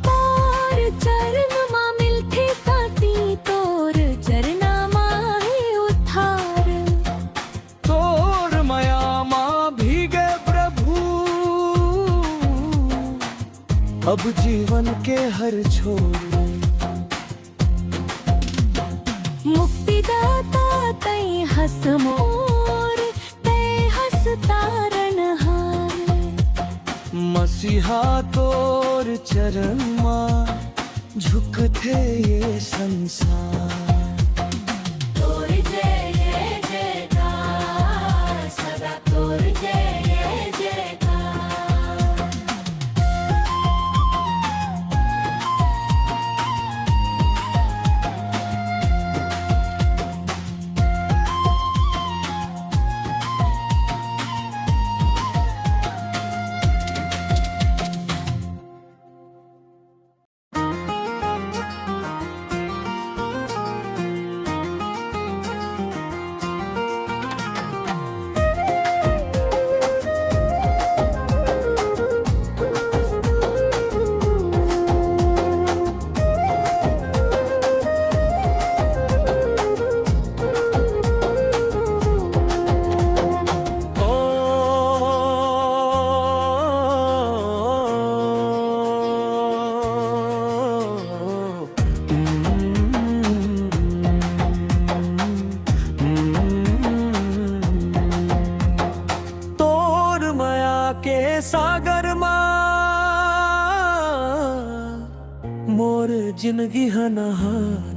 मोर चरण माँ मिलथे साथी तोर चरना माँ ही उद्धार तोर माया माँ भीगे प्रभु अब जीवन के हर छोर मुक्तिदाता तई हस मोर तै हस तारण हार मसीहा तोर चरण माँ झुकते ये संसार तोर जय जयकार सदा तोर जय जयकार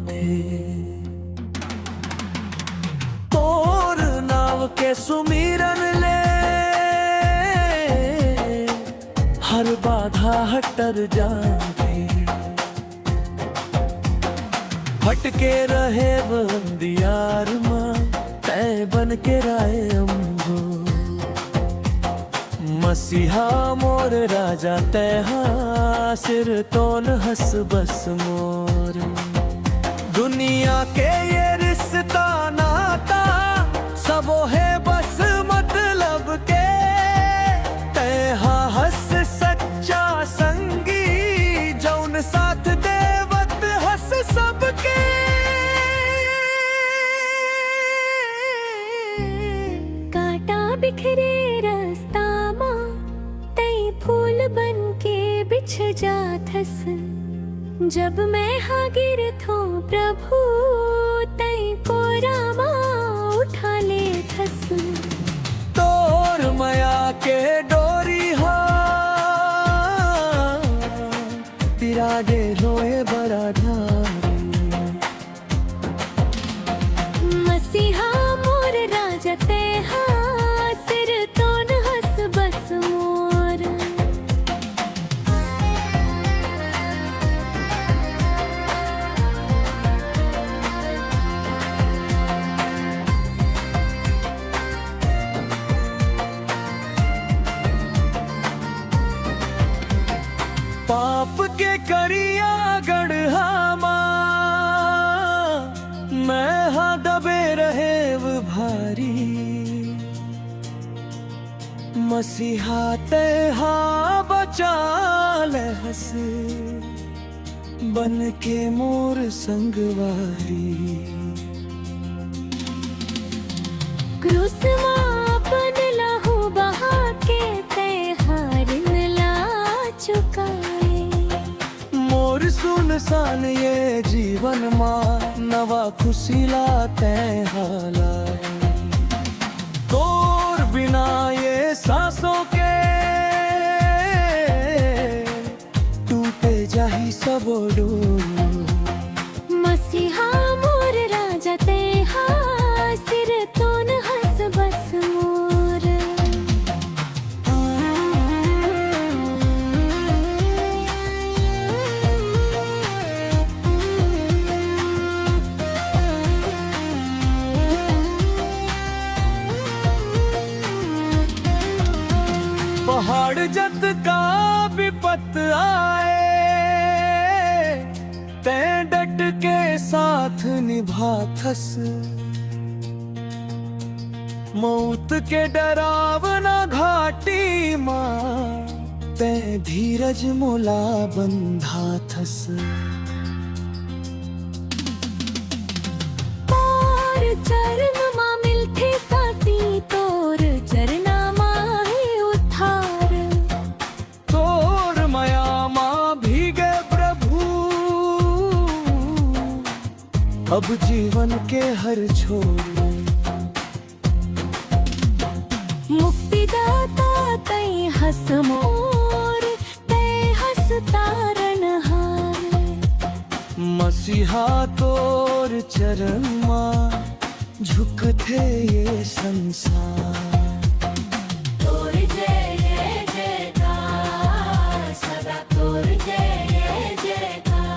थे। तोर नाव के सुमिरन ले हर बाधा हटर जावे। भटके रहे बंदियार माँ तय बन के राय अम्बो। मसीहा मोर राजा तैहा सिर तोन हस बस मोर। दुनिया के ये रिश्ता नाता सबो है बस मतलब के। तैहा हस सच्चा संगी जौन साथ देवत हस सबके। कांटा बिखरे रास्ता माँ तई फूल बन के बिछ जाथस। जब मैं हागिर थो प्रभु तई कोरा माँ उठा ले थस। तोर माया के डोरी हा तिरागे रोए बड़ा ढारी। मसीहा मोर राजा तेहा सिर तोन हस बस मोर। पाप के करिया गढ़ा मैं हा दबे रहे वो भारी। मसीहा तेहा बचा ले हस बन के मोर संगवारी। क्रूस माँ अपन लहू बहा के तेहारिन ला चुकाए। मोर सुनसान ये जीवन माँ नवा खुशी लाते हाला। तोर बिना ये सांसों के टूटे जाही सब डोर। मसीहा मोर राजा तेहा सिर तोन हस बस मोर। पहाड़ जत का विपत आए तै डट के साथ निभाथस। मौत के डरावना घाटी माँ तै धीरज मोला बंधाथस। तोर चरण माँ मिलथे साथी तोर चरना माँ है उद्धार। तोर माया माँ भीगे प्रभु अब जीवन के हर छोर। मुक्तिदाता तई हस मोर तै हस तारण हार। मसीहा तोर चरण माँ झुकते ये संसार। तोर जय जयकार सदा तोर जय जयकार।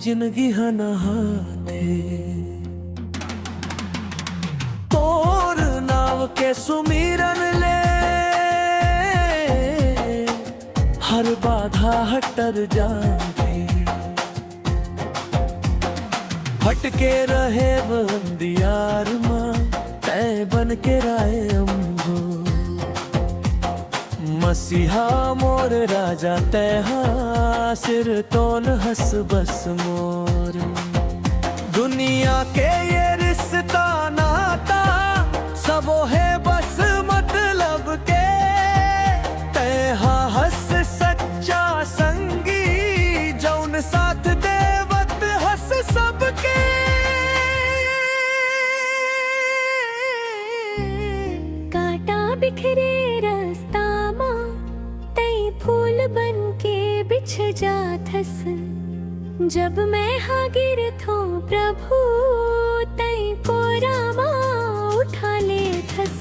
जिंदगी हनहाते तोर नाव के सुमिरन ले हर बाधा हटर जाए हटके रहे बंदियार माँ तय बन के राय अम्बो मसीहा मोर राजा तैहा सिर तोन हस बस मोर दुनिया के ये रिश्ता नाता सबो है बस मतलब के तैहा हस सच्चा संगी जौन साथ देवत हस सबके कांटा बिखरे रास्ता माँ तई फूल बन के बिछ जाथस जब मैं हागिर थो प्रभु तई कोरा माँ उठा ले थस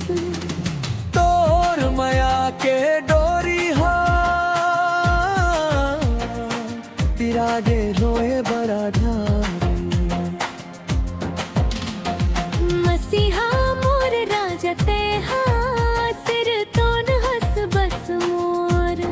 तोर माया के डोरी हा तिरागे रोए बड़ा ढारी मसीहा मोर राजा तेहा सिर तोन हस बस मोर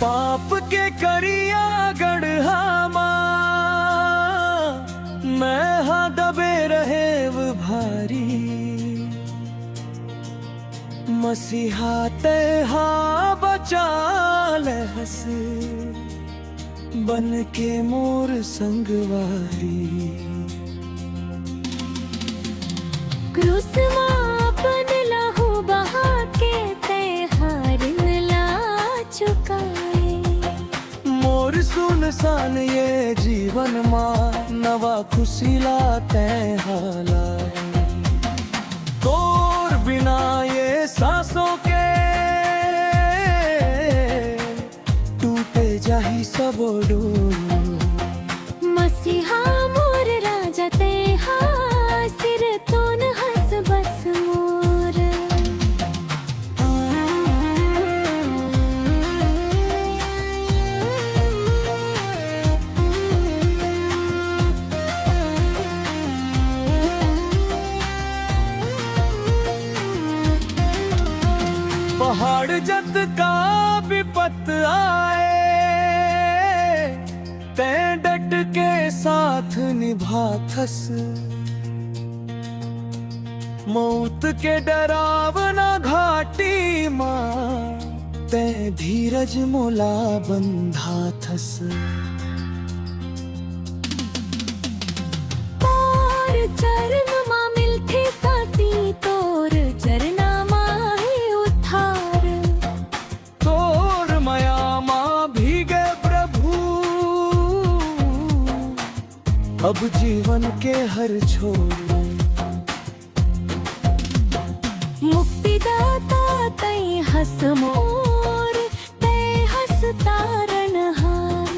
पाप के करिया गढ़ा माँ मैं हा दबे रहे वो भारी मसीहा तेहा बचा ले हस बन के मोर संगवारी क्रूस मापन लहू बहा के तेहारिन ला चुकाए मोर सुनसान ये जीवन माँ नवा खुशी लाते हाला तोर बिना ये सांसों के टूटे जाही सब डोर मसीहा मोर राजा तेहा सिर तोन हस बस मोर पहाड़ जत का विपत आए तै डट के साथ निभाथस मौत के डरावना घाटी माँ तै धीरज मोला बंधाथस तोर चरण माँ मिलथे साथी तोर चरना माँ ही उद्धार तोर माया माँ भीगे प्रभु अब जीवन के हर छोर मुक्तिदाता तई हस मोर तै हस तारण हार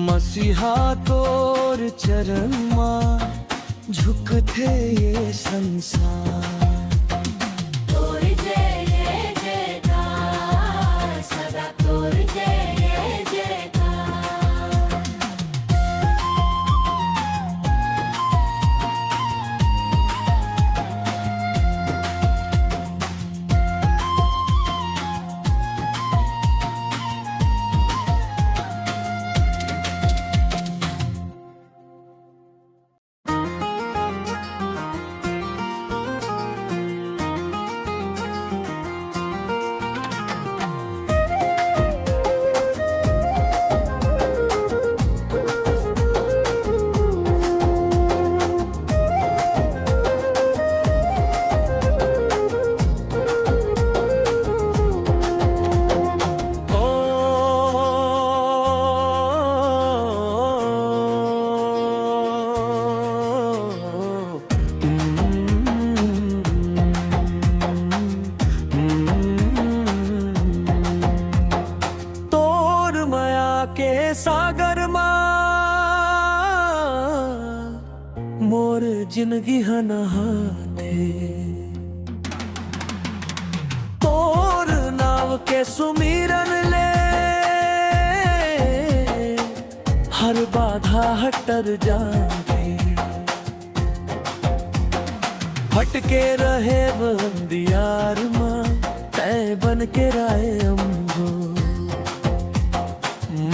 मसीहा तोर चरण माँ झुकते ये संसार जिंदगी हनहाते तोर नाव के सुमिरन ले हर बाधा हटर जाए हटके रहे बंदियार माँ तय बन के राय अम्बो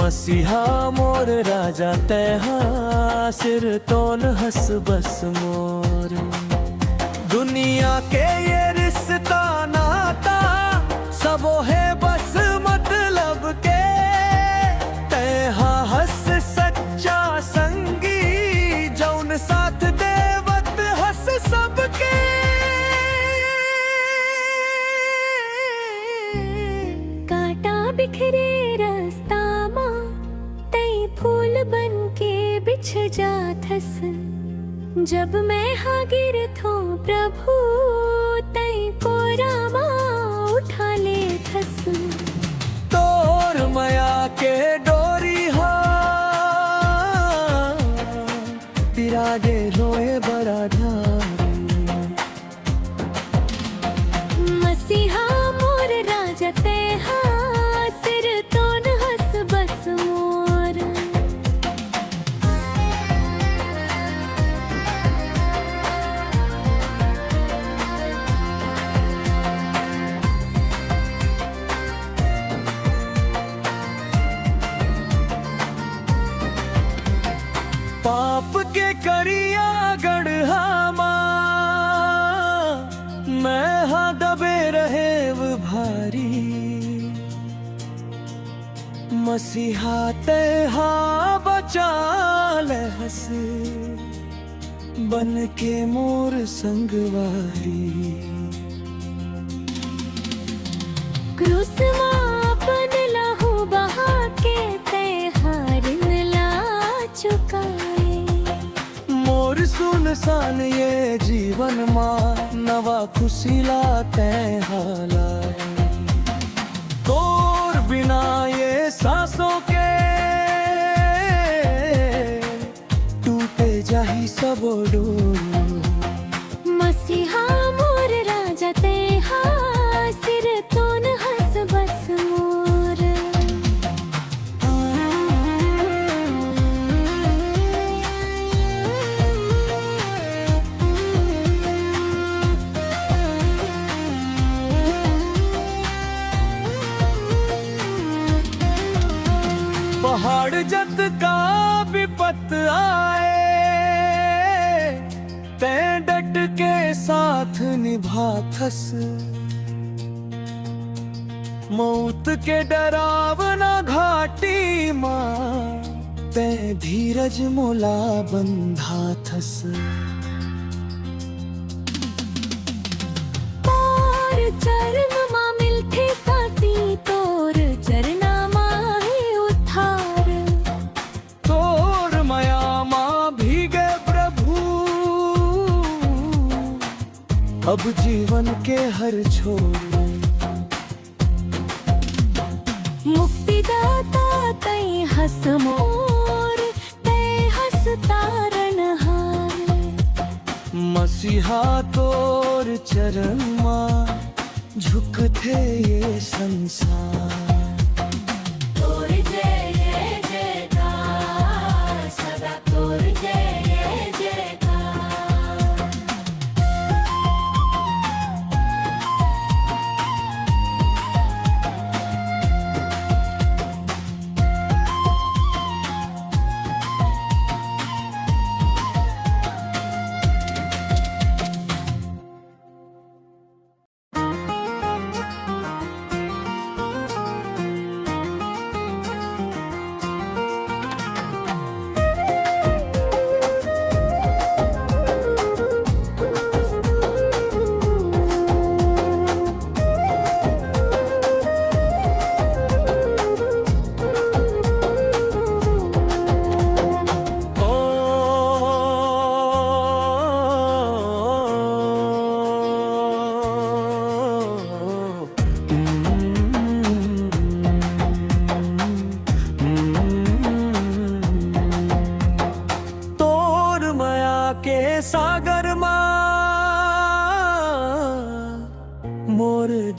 मसीहा मोर राजा तैहा सिर तोन हस बस मोर दुनिया के ये रिश्ता नाता सबो है बस मतलब के तैहा हस सच्चा संगी जौन साथ देवत हस सबके कांटा बिखरे रास्ता माँ तई फूल बन के बिछ जाथस जब मैं हागिर थो प्रभु तई कोरा माँ उठा ले थस तोर माया के डोरी हा तिरागे रोए बड़ा मसीहा मोर राजा तेहा सिर तोन हस बस मोर पाप के करिया गढ़ा मैं हा दबे रहे वो भारी मसीहा तेहा बचा ले हस बन के मोर संगवारी क्रूस मापन लहू बहा के तेहारिन ला चुकाए मोर सुनसान ये जीवन माँ नवा खुशी लाते हालाए तोर बिना ये सांसों के टूटे जाही सब डोर मसीहा मोर राजा तेहा सिर तोन हस बस मोर पहाड़ जत का विपत आए तै डट के साथ निभाथस मौत के डरावना घाटी माँ तै धीरज मोला बंधाथस और चरण माँ मिलथे साथी तोर चरना माँ ही उद्धार तोर माया माँ भीगे प्रभु अब जीवन के हर छोर मुक्तिदाता तई हस मोर तै हस तारण हार मसीहा तोर चरण माँ झुकते ये संसार तोर जय जयकार सदा तोर जय जयकार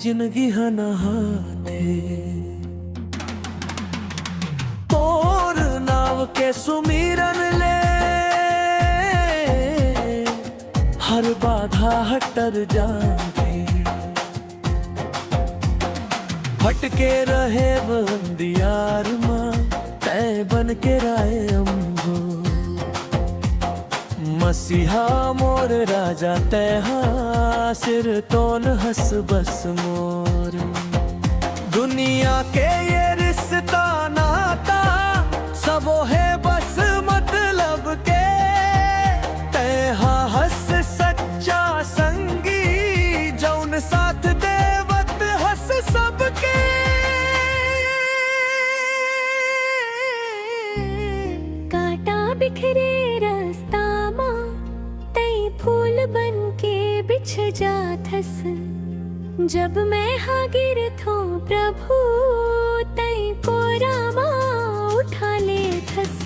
जिंदगी हनहाते तोर नाव के सुमिरन ले हर बाधा हटर जाते हटके रहे बंदियार माँ तय बन के राय अम्बो मसीहा मोर राजा तैहा सिर तोन हस बस मोर दुनिया के ये रिश्ता नाता सबो है बस मतलब के तैहा हस सच्चा संगी जौन साथ देवत हस सबके कांटा बिखरे रास्ता माँ तई फूल बन के बिछ जाथस जब मैं हागिर थो प्रभु तई कोरा माँ उठा ले थस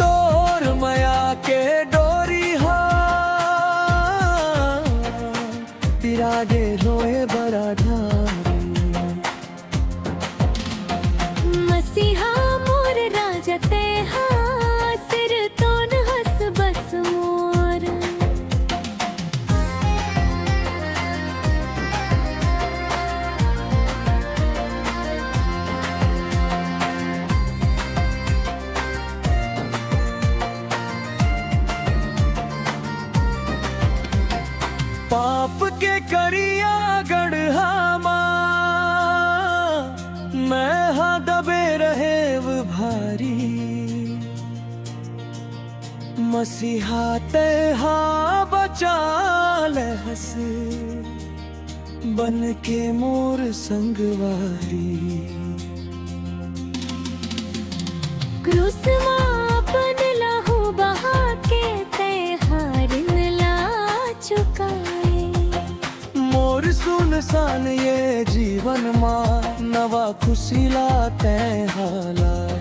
तोर माया के डोरी हा तिरागे रोए बड़ा ढारी मसीहा मोर राजा तेहा सिर तोन हस बस मोर पाप के करिया गढ़हामा मैं हा दबे रहे वो भारी मसीहा तेहा बचा ले हस बन के मोर संगवारी क्रूस मापन लहू बहा के तेहारिन ला चुकाए मोर सुनसान ये जीवन माँ नवा खुशी लाते हालाए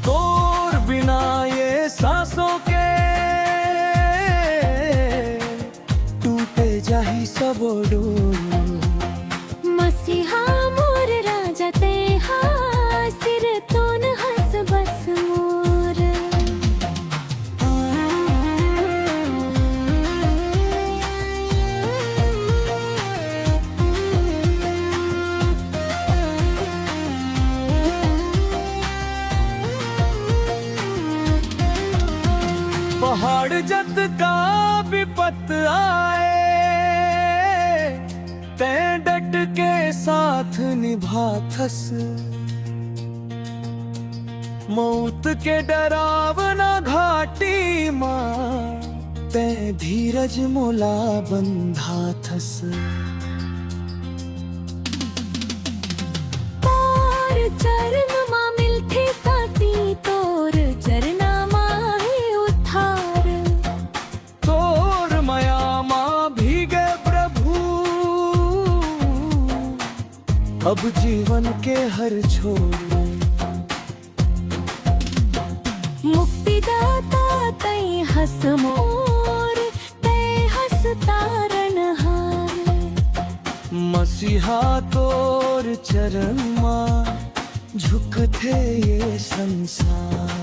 तोर बिना ये सांसों के टूटे जाही सब डोर मसीहा मोर राजा तेहा सिर तोन हस बस मोर पहाड़ जत का विपत आए तै डट के साथ निभाथस मौत के डरावना घाटी माँ तै धीरज मोला बंधाथस तोर चरण माँ मिलथे साथी तोर चरना माँ ही उद्धार तोर माया माँ भीगे प्रभु अब जीवन के हर छोर मुक्तिदाता तई हस मोर तै हस तारण हार मसीहा तोर चरण माँ झुकते ये संसार